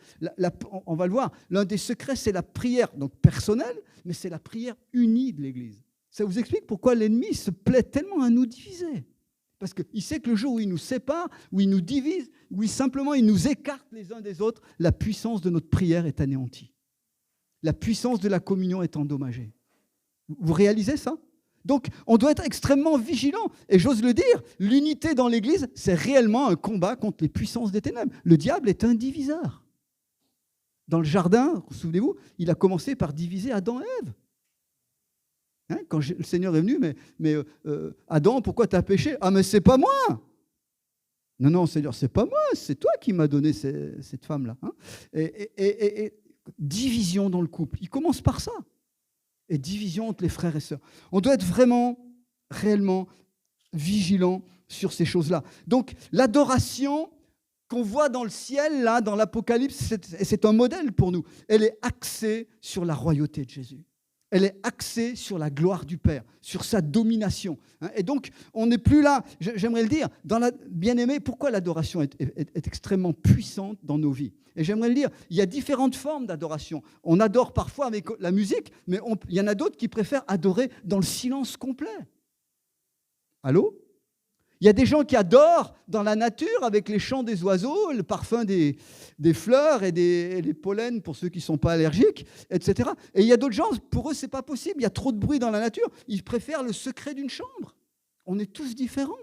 On va le voir. L'un des secrets, c'est la prière, donc personnelle, mais c'est la prière unie de l'Église. Ça vous explique pourquoi l'ennemi se plaît tellement à nous diviser. Parce qu'il sait que le jour où il nous sépare, où il nous divise, où simplement il nous écarte les uns des autres, la puissance de notre prière est anéantie. La puissance de la communion est endommagée. Vous réalisez ça? Donc, on doit être extrêmement vigilant. Et j'ose le dire, l'unité dans l'Église, c'est réellement un combat contre les puissances des ténèbres. Le diable est un diviseur. Dans le jardin, souvenez-vous, il a commencé par diviser Adam et Ève. Quand le Seigneur est venu, mais Adam, pourquoi tu as péché? Ah, mais c'est pas moi. Non, Seigneur, c'est pas moi, c'est toi qui m'as donné cette femme-là. Et division dans le couple. Il commence par ça. Et division entre les frères et sœurs. On doit être vraiment, réellement vigilant sur ces choses-là. Donc, l'adoration qu'on voit dans le ciel, là, dans l'Apocalypse, c'est un modèle pour nous. Elle est axée sur la royauté de Jésus. Elle est axée sur la gloire du Père, sur sa domination. Et donc, on n'est plus là, j'aimerais le dire, bien-aimé, pourquoi l'adoration est extrêmement puissante dans nos vies? Et j'aimerais le dire, il y a différentes formes d'adoration. On adore parfois avec la musique, mais il y en a d'autres qui préfèrent adorer dans le silence complet. Allô? Il y a des gens qui adorent dans la nature avec les chants des oiseaux, le parfum des fleurs et des pollens pour ceux qui ne sont pas allergiques, etc. Et il y a d'autres gens, pour eux, ce n'est pas possible. Il y a trop de bruit dans la nature. Ils préfèrent le secret d'une chambre. On est tous différents.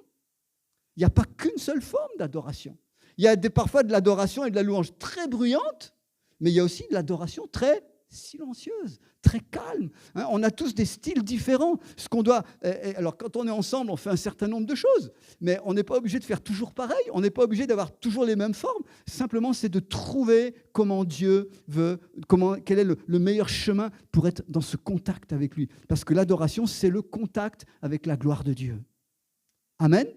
Il n'y a pas qu'une seule forme d'adoration. Il y a parfois de l'adoration et de la louange très bruyante, mais il y a aussi de l'adoration très silencieuse, très calme. On a tous des styles différents. Alors, quand on est ensemble, on fait un certain nombre de choses, mais on n'est pas obligé de faire toujours pareil. On n'est pas obligé d'avoir toujours les mêmes formes. Simplement, c'est de trouver comment Dieu veut, quel est le meilleur chemin pour être dans ce contact avec lui. Parce que l'adoration, c'est le contact avec la gloire de Dieu. Amen.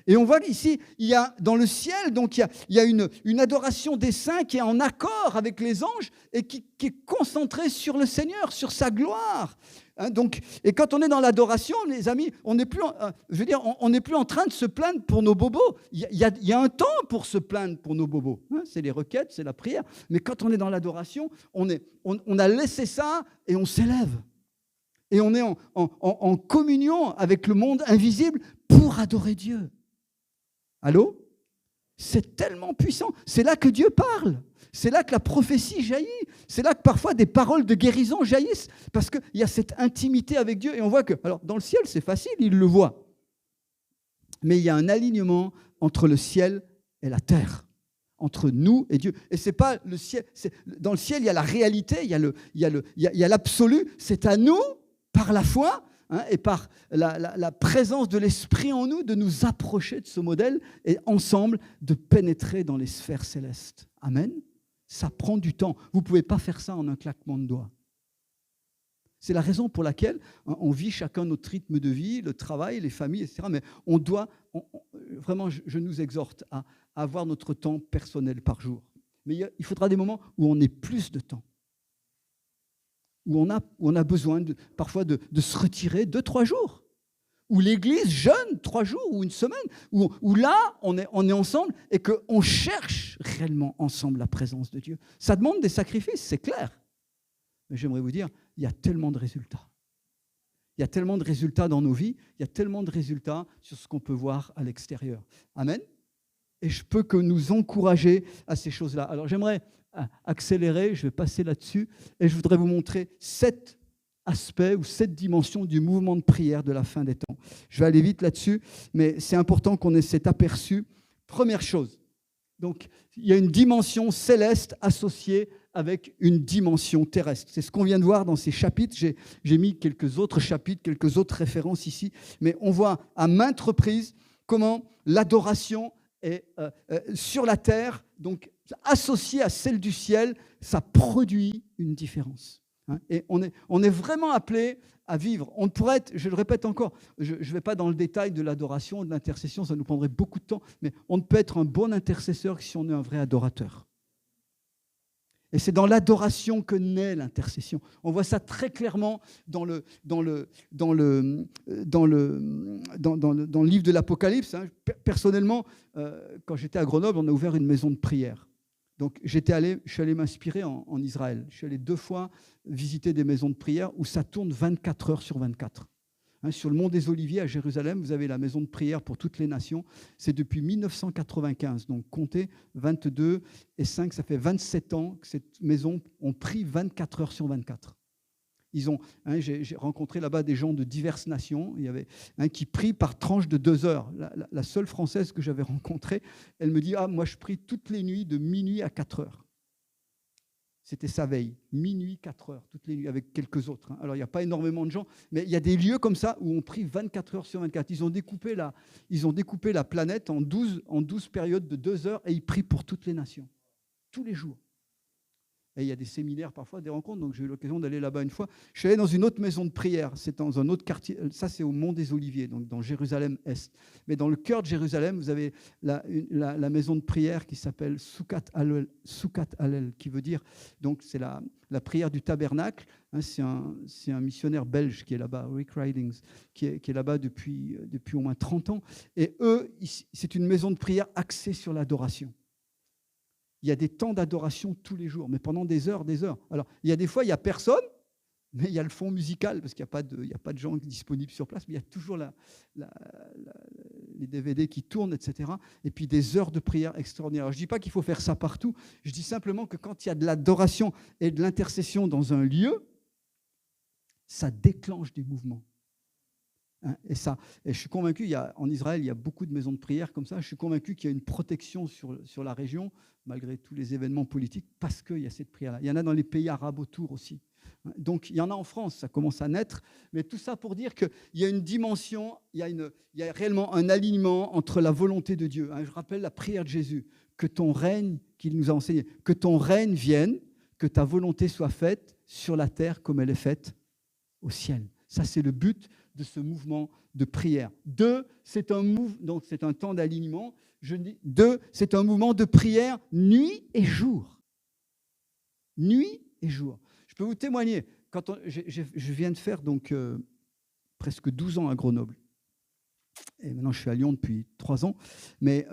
Et on voit qu'ici, il y a dans le ciel, donc il y a une adoration des saints qui est en accord avec les anges et qui est concentrée sur le Seigneur, sur sa gloire. Et quand on est dans l'adoration, les amis, on n'est plus, on n'est plus en train de se plaindre pour nos bobos. Il y a un temps pour se plaindre pour nos bobos. C'est les requêtes, c'est la prière. Mais quand on est dans l'adoration, on a laissé ça et on s'élève. Et on est en communion avec le monde invisible pour adorer Dieu. Allô? C'est tellement puissant. C'est là que Dieu parle. C'est là que la prophétie jaillit. C'est là que parfois des paroles de guérison jaillissent. Parce qu'il y a cette intimité avec Dieu. Et on voit que, alors dans le ciel, c'est facile, il le voit. Mais il y a un alignement entre le ciel et la terre. Entre nous et Dieu. Et c'est pas le ciel. Dans le ciel, il y a la réalité, il y a l'absolu. C'est à nous, par la foi, et par la présence de l'Esprit en nous, de nous approcher de ce modèle et ensemble de pénétrer dans les sphères célestes. Amen. Ça prend du temps. Vous ne pouvez pas faire ça en un claquement de doigts. C'est la raison pour laquelle on vit chacun notre rythme de vie, le travail, les familles, etc. Mais on doit, vraiment, je nous exhorte à avoir notre temps personnel par jour. Mais il faudra des moments où on ait plus de temps. où on a besoin parfois de se retirer 2-3 jours, où l'Église jeûne 3 jours ou une semaine, où là, on est ensemble et qu'on cherche réellement ensemble la présence de Dieu. Ça demande des sacrifices, c'est clair. Mais j'aimerais vous dire, il y a tellement de résultats. Il y a tellement de résultats dans nos vies, il y a tellement de résultats sur ce qu'on peut voir à l'extérieur. Amen. Et je peux que nous encourager à ces choses-là. Alors j'aimerais accélérer, je vais passer là-dessus, et je voudrais vous montrer 7 aspects ou 7 dimensions du mouvement de prière de la fin des temps. Je vais aller vite là-dessus, mais c'est important qu'on ait cet aperçu. Première chose, donc il y a une dimension céleste associée avec une dimension terrestre. C'est ce qu'on vient de voir dans ces chapitres. J'ai mis quelques autres chapitres, quelques autres références ici, mais on voit à maintes reprises comment l'adoration est sur la terre, donc associée à celle du ciel, ça produit une différence. Et on est vraiment appelé à vivre. On pourrait être, je le répète encore, je ne vais pas dans le détail de l'adoration, de l'intercession, ça nous prendrait beaucoup de temps, mais on ne peut être un bon intercesseur que si on est un vrai adorateur. Et c'est dans l'adoration que naît l'intercession. On voit ça très clairement dans le livre de l'Apocalypse. Personnellement, quand j'étais à Grenoble, on a ouvert une maison de prière. Donc, je suis allé m'inspirer en Israël. Je suis allé 2 fois visiter des maisons de prière où ça tourne 24 heures sur 24. Sur le mont des Oliviers à Jérusalem, vous avez la maison de prière pour toutes les nations. C'est depuis 1995. Donc, comptez 22 et 5, ça fait 27 ans que cette maison, on prie 24 heures sur 24. J'ai rencontré là-bas des gens de diverses nations. Il y avait un qui prie par tranche de 2 heures. La seule Française que j'avais rencontrée, elle me dit « Ah, moi, je prie toutes les nuits de minuit à 4 heures. » C'était sa veille, minuit, 4 heures, toutes les nuits, avec quelques autres. Alors, il n'y a pas énormément de gens, mais il y a des lieux comme ça où on prie 24 heures sur 24. Ils ont découpé la planète en 12 périodes de 2 heures et ils prient pour toutes les nations, tous les jours. Et il y a des séminaires, parfois, des rencontres. Donc, j'ai eu l'occasion d'aller là-bas une fois. Je suis allé dans une autre maison de prière. C'est dans un autre quartier. Ça, c'est au Mont des Oliviers, donc dans Jérusalem-Est. Mais dans le cœur de Jérusalem, vous avez la maison de prière qui s'appelle Sukat Hallel, qui veut dire, donc, c'est la prière du tabernacle. C'est un missionnaire belge qui est là-bas, Rick Ridings, qui est là-bas depuis au moins 30 ans. Et eux, c'est une maison de prière axée sur l'adoration. Il y a des temps d'adoration tous les jours, mais pendant des heures, des heures. Alors, il y a des fois, il n'y a personne, mais il y a le fond musical, parce qu'il n'y a pas de gens disponibles sur place, mais il y a toujours les DVD qui tournent, etc. Et puis des heures de prière extraordinaires. Alors, je ne dis pas qu'il faut faire ça partout, je dis simplement que quand il y a de l'adoration et de l'intercession dans un lieu, ça déclenche des mouvements. Et je suis convaincu, en Israël, il y a beaucoup de maisons de prière comme ça. Je suis convaincu qu'il y a une protection sur la région, malgré tous les événements politiques, parce qu'il y a cette prière-là. Il y en a dans les pays arabes autour aussi. Donc, il y en a en France, ça commence à naître. Mais tout ça pour dire qu'il y a une dimension, il y a réellement un alignement entre la volonté de Dieu. Je rappelle la prière de Jésus, que ton règne, qu'il nous a enseigné, que ton règne vienne, que ta volonté soit faite sur la terre comme elle est faite au ciel. Ça, c'est le but de ce mouvement de prière. 2, c'est un temps d'alignement. 2, c'est un mouvement de prière nuit et jour. Nuit et jour. Je peux vous témoigner, je viens de faire donc presque 12 ans à Grenoble. Et maintenant, je suis à Lyon depuis 3 ans. Mais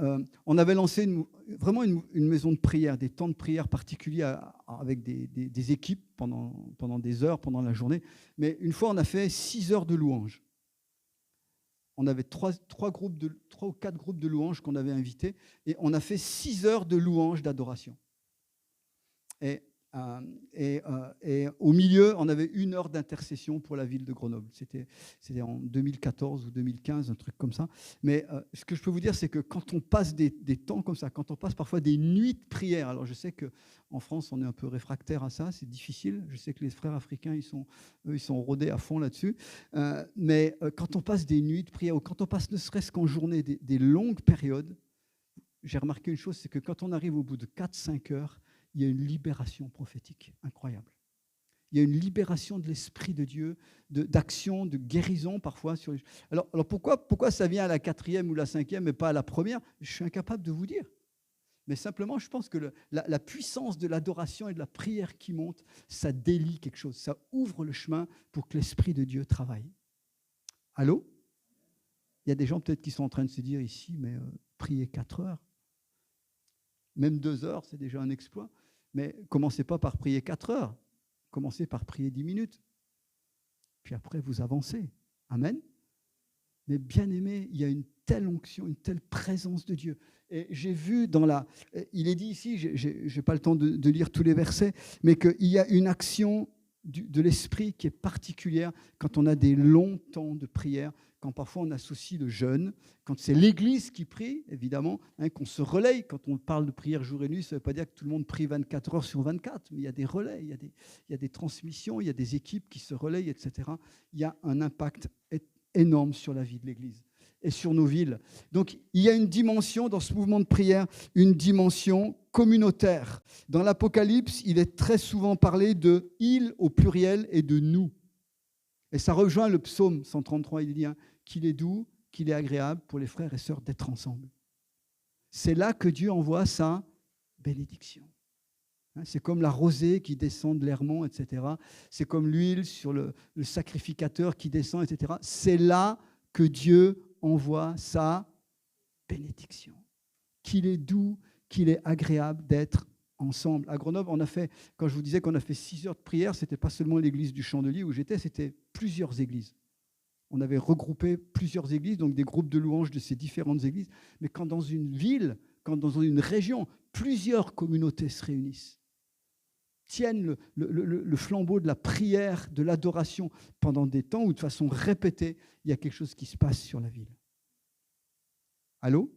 on avait lancé vraiment une maison de prière, des temps de prière particuliers avec des équipes pendant des heures, pendant la journée. Mais une fois, on a fait 6 heures de louanges. On avait 3 ou 4 groupes de louanges qu'on avait invités. Et on a fait 6 heures de louanges d'adoration. Et au milieu, on avait 1 heure d'intercession pour la ville de Grenoble. C'était en 2014 ou 2015, un truc comme ça. Mais ce que je peux vous dire, c'est que quand on passe des temps comme ça, quand on passe parfois des nuits de prière, alors je sais qu'en France, on est un peu réfractaire à ça, c'est difficile. Je sais que les frères africains, ils sont rodés à fond là-dessus. Mais quand on passe des nuits de prière, ou quand on passe ne serait-ce qu'en journée des longues périodes, j'ai remarqué une chose, c'est que quand on arrive au bout de 4-5 heures, il y a une libération prophétique incroyable. Il y a une libération de l'Esprit de Dieu, d'action, de guérison parfois. Alors pourquoi ça vient à la 4e ou la 5e et pas à la première? Je suis incapable de vous dire. Mais simplement, je pense que la puissance de l'adoration et de la prière qui monte, ça délie quelque chose, ça ouvre le chemin pour que l'Esprit de Dieu travaille. Allô? Il y a des gens peut-être qui sont en train de se dire ici, mais prier 4 heures, même 2 heures, c'est déjà un exploit. Mais commencez pas par prier 4 heures, commencez par prier 10 minutes. Puis après, vous avancez. Amen. Mais bien aimé, il y a une telle onction, une telle présence de Dieu. Et j'ai vu il est dit ici, je n'ai pas le temps de lire tous les versets, mais qu'il y a une action de l'esprit qui est particulière quand on a des longs temps de prière, quand parfois on associe le jeûne, quand c'est l'Église qui prie, évidemment, qu'on se relaye. Quand on parle de prière jour et nuit, ça ne veut pas dire que tout le monde prie 24 heures sur 24, mais il y a des relais, il y a des transmissions, il y a des équipes qui se relayent, etc. Il y a un impact énorme sur la vie de l'Église et sur nos villes. Donc, il y a une dimension dans ce mouvement de prière, une dimension communautaire. Dans l'Apocalypse, il est très souvent parlé de « il » au pluriel et de « nous ». Et ça rejoint le psaume 133, il dit qu'il est doux, qu'il est agréable pour les frères et sœurs d'être ensemble. C'est là que Dieu envoie sa bénédiction. C'est comme la rosée qui descend de l'Hermon, etc. C'est comme l'huile sur le sacrificateur qui descend, etc. C'est là que Dieu envoie sa bénédiction. Qu'il est doux, qu'il est agréable d'être ensemble. À Grenoble, quand je vous disais qu'on a fait 6 heures de prière, ce n'était pas seulement l'église du Chandelier où j'étais, c'était plusieurs églises. On avait regroupé plusieurs églises, donc des groupes de louanges de ces différentes églises. Mais quand dans une ville, quand dans une région, plusieurs communautés se réunissent, tiennent le flambeau de la prière, de l'adoration pendant des temps où de façon répétée, il y a quelque chose qui se passe sur la ville. Allô?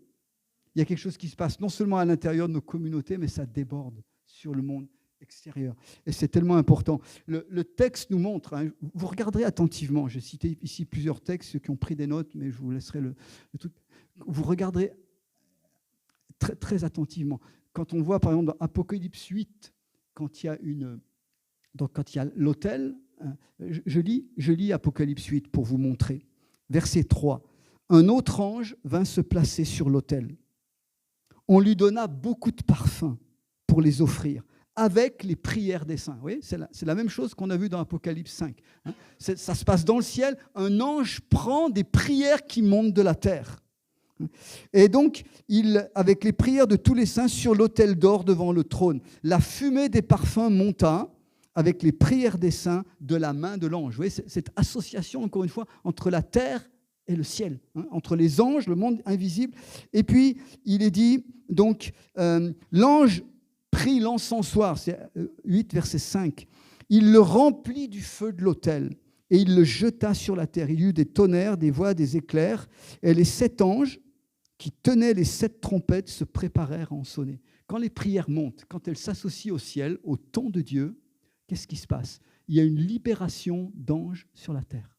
Il y a quelque chose qui se passe non seulement à l'intérieur de nos communautés, mais ça déborde sur le monde extérieur. Et c'est tellement important. Le texte nous montre, vous regarderez attentivement, j'ai cité ici plusieurs textes, ceux qui ont pris des notes, mais je vous laisserai le truc. Vous regarderez très, très attentivement. Quand on voit, par exemple, dans Apocalypse 8, quand il y a l'autel, je lis Apocalypse 8 pour vous montrer. Verset 3. Un autre ange vint se placer sur l'autel. On lui donna beaucoup de parfums pour les offrir, avec les prières des saints. Vous voyez, c'est la même chose qu'on a vu dans Apocalypse 5. Ça se passe dans le ciel. Un ange prend des prières qui montent de la terre. Et donc, avec les prières de tous les saints sur l'autel d'or devant le trône, la fumée des parfums monta avec les prières des saints de la main de l'ange. Vous voyez, cette association, encore une fois, entre la terre et le ciel, entre les anges, le monde invisible. Et puis, il est dit, donc, l'ange prit l'encensoir, c'est 8, verset 5. Il le remplit du feu de l'autel et il le jeta sur la terre. Il y eut des tonnerres, des voix, des éclairs, et les 7 anges qui tenaient les 7 trompettes se préparèrent à en sonner. Quand les prières montent, quand elles s'associent au ciel, au ton de Dieu, qu'est-ce qui se passe? Il y a une libération d'anges sur la terre.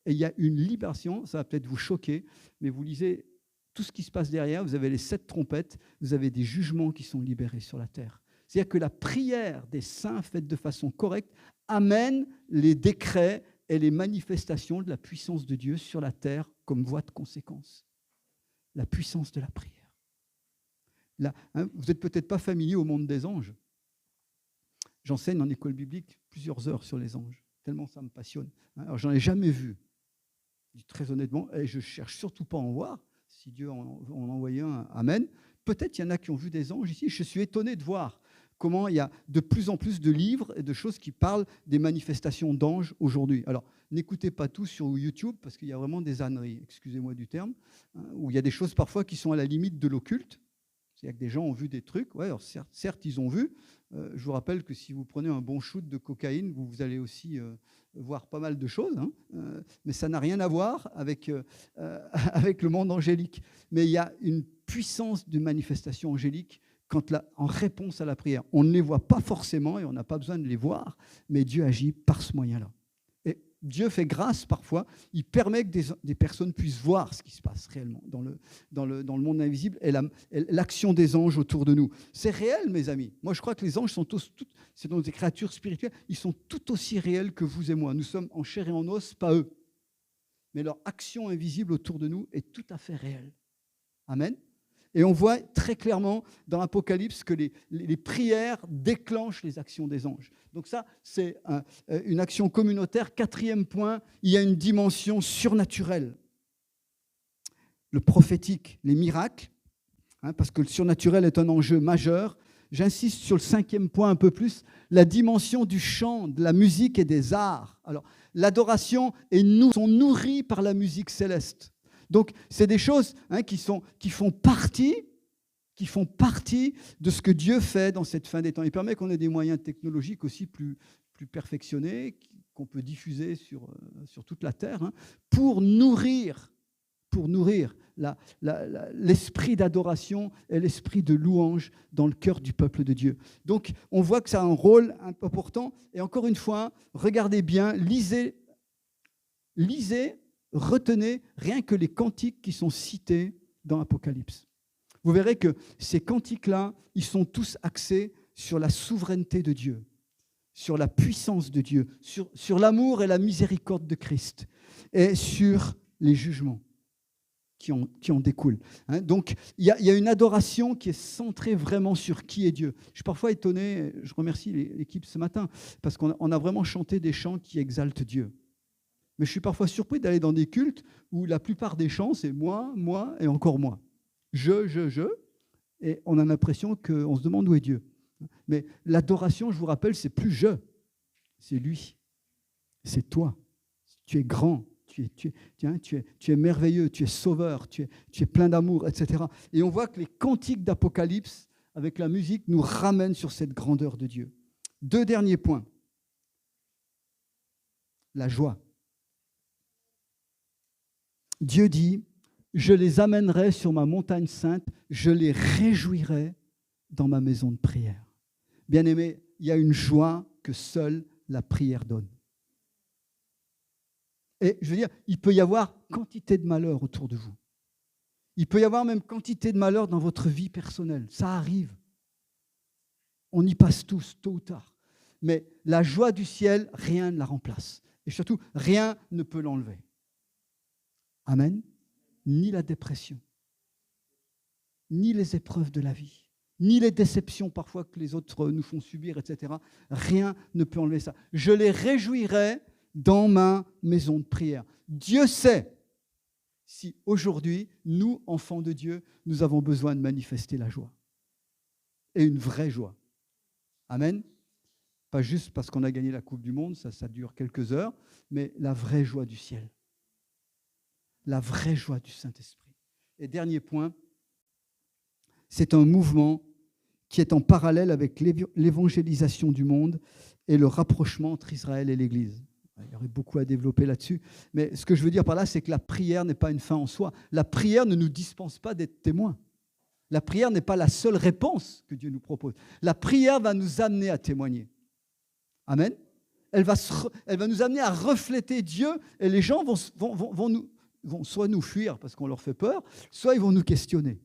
Et il y a une libération, ça va peut-être vous choquer, mais vous lisez tout ce qui se passe derrière, vous avez les 7 trompettes, vous avez des jugements qui sont libérés sur la terre. C'est-à-dire que la prière des saints faite de façon correcte amène les décrets et les manifestations de la puissance de Dieu sur la terre comme voie de conséquence. La puissance de la prière. Là, vous n'êtes peut-être pas familier au monde des anges. J'enseigne en école biblique plusieurs heures sur les anges, tellement ça me passionne. Alors, j'en ai jamais vu, très honnêtement, et je ne cherche surtout pas à en voir. Si Dieu en envoyait un, amen. Peut-être il y en a qui ont vu des anges ici. Je suis étonné de voir comment il y a de plus en plus de livres et de choses qui parlent des manifestations d'anges aujourd'hui. Alors, n'écoutez pas tout sur YouTube, parce qu'il y a vraiment des âneries, excusez-moi du terme, où il y a des choses parfois qui sont à la limite de l'occulte. C'est-à-dire que des gens ont vu des trucs. Ouais, alors certes, ils ont vu. Je vous rappelle que si vous prenez un bon shoot de cocaïne, vous allez aussi voir pas mal de choses. Mais ça n'a rien à voir avec le monde angélique. Mais il y a une puissance de manifestation angélique en réponse à la prière. On ne les voit pas forcément et on n'a pas besoin de les voir, mais Dieu agit par ce moyen-là. Et Dieu fait grâce parfois, il permet que des personnes puissent voir ce qui se passe réellement dans le monde invisible et l'action des anges autour de nous. C'est réel, mes amis. Moi, je crois que les anges sont c'est des créatures spirituelles, ils sont tout aussi réels que vous et moi. Nous sommes en chair et en os, pas eux. Mais leur action invisible autour de nous est tout à fait réelle. Amen. Et on voit très clairement dans l'Apocalypse que les prières déclenchent les actions des anges. Donc ça, c'est une action communautaire. 4e point, il y a une dimension surnaturelle. Le prophétique, les miracles, parce que le surnaturel est un enjeu majeur. J'insiste sur le 5e point un peu plus, la dimension du chant, de la musique et des arts. Alors, l'adoration sont nourries par la musique céleste. Donc, c'est des choses qui font partie de ce que Dieu fait dans cette fin des temps. Il permet qu'on ait des moyens technologiques aussi plus perfectionnés, qu'on peut diffuser sur toute la terre, pour nourrir l'esprit d'adoration et l'esprit de louange dans le cœur du peuple de Dieu. Donc, on voit que ça a un rôle important. Et encore une fois, regardez bien, lisez, retenez rien que les cantiques qui sont cités dans l'Apocalypse. Vous verrez que ces cantiques-là, ils sont tous axés sur la souveraineté de Dieu, sur la puissance de Dieu, sur l'amour et la miséricorde de Christ et sur les jugements qui en découlent. Donc, il y a une adoration qui est centrée vraiment sur qui est Dieu. Je suis parfois étonné, je remercie l'équipe ce matin, parce qu'on a vraiment chanté des chants qui exaltent Dieu. Mais je suis parfois surpris d'aller dans des cultes où la plupart des chants, c'est moi et encore moi. Je, et on a l'impression qu'on se demande où est Dieu. Mais l'adoration, je vous rappelle, c'est plus je, c'est lui, c'est toi. Tu es grand, tu es merveilleux, tu es sauveur, tu es plein d'amour, etc. Et on voit que les cantiques d'Apocalypse, avec la musique, nous ramènent sur cette grandeur de Dieu. 2 derniers points. La joie. Dieu dit, je les amènerai sur ma montagne sainte, je les réjouirai dans ma maison de prière. Bien-aimés, il y a une joie que seule la prière donne. Et je veux dire, il peut y avoir quantité de malheur autour de vous. Il peut y avoir même quantité de malheur dans votre vie personnelle. Ça arrive. On y passe tous, tôt ou tard. Mais la joie du ciel, rien ne la remplace. Et surtout, rien ne peut l'enlever. Amen. Ni la dépression, ni les épreuves de la vie, ni les déceptions parfois que les autres nous font subir, etc. Rien ne peut enlever ça. Je les réjouirai dans ma maison de prière. Dieu sait si aujourd'hui, nous, enfants de Dieu, nous avons besoin de manifester la joie. Et une vraie joie. Amen. Pas juste parce qu'on a gagné la Coupe du Monde, ça dure quelques heures, mais la vraie joie du ciel. La vraie joie du Saint-Esprit. Et dernier point, c'est un mouvement qui est en parallèle avec l'évangélisation du monde et le rapprochement entre Israël et l'Église. Il y aurait beaucoup à développer là-dessus, mais ce que je veux dire par là, c'est que la prière n'est pas une fin en soi. La prière ne nous dispense pas d'être témoins. La prière n'est pas la seule réponse que Dieu nous propose. La prière va nous amener à témoigner. Amen. Elle va nous amener à refléter Dieu et les gens vont soit nous fuir parce qu'on leur fait peur, soit ils vont nous questionner.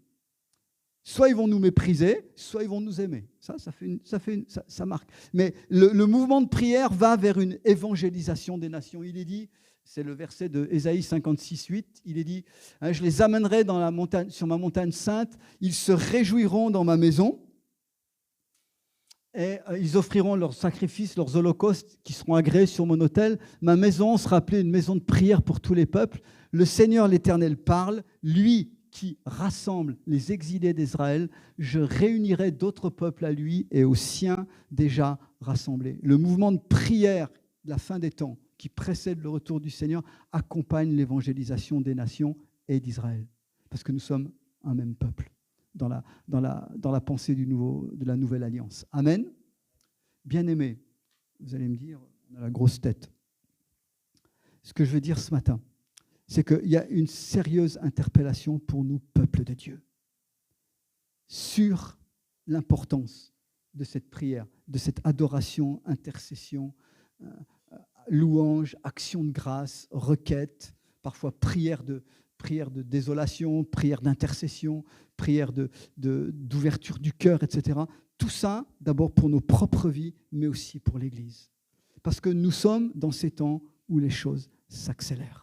Soit ils vont nous mépriser, soit ils vont nous aimer. Ça marque. Mais le mouvement de prière va vers une évangélisation des nations. Il est dit, c'est le verset de Ésaïe 56:8, il est dit, je les amènerai sur ma montagne sainte, ils se réjouiront dans ma maison, et ils offriront leurs sacrifices, leurs holocaustes qui seront agréés sur mon autel. Ma maison sera appelée une maison de prière pour tous les peuples. Le Seigneur l'Éternel parle, lui qui rassemble les exilés d'Israël, je réunirai d'autres peuples à lui et aux siens déjà rassemblés. Le mouvement de prière de la fin des temps qui précède le retour du Seigneur accompagne l'évangélisation des nations et d'Israël. Parce que nous sommes un même peuple dans la pensée de la nouvelle alliance. Amen. Bien-aimés, vous allez me dire, on a la grosse tête. Ce que je veux dire ce matin, c'est qu'il y a une sérieuse interpellation pour nous, peuple de Dieu, sur l'importance de cette prière, de cette adoration, intercession, louange, action de grâce, requête, parfois prière de désolation, prière d'intercession, prière d'ouverture du cœur, etc. Tout ça, d'abord pour nos propres vies, mais aussi pour l'Église. Parce que nous sommes dans ces temps où les choses s'accélèrent.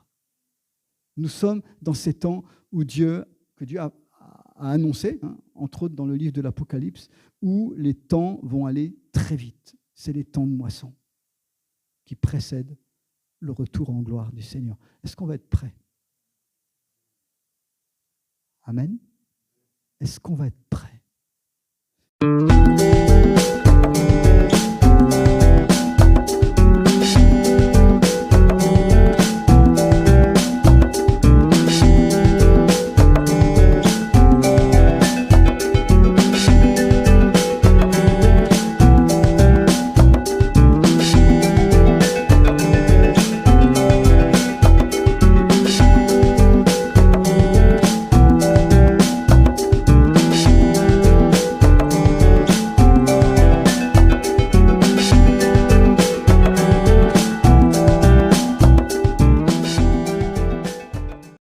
Nous sommes dans ces temps où Dieu a annoncé, hein, entre autres dans le livre de l'Apocalypse, où les temps vont aller très vite. C'est les temps de moisson qui précèdent le retour en gloire du Seigneur. Est-ce qu'on va être prêt? Amen. Est-ce qu'on va être prêt?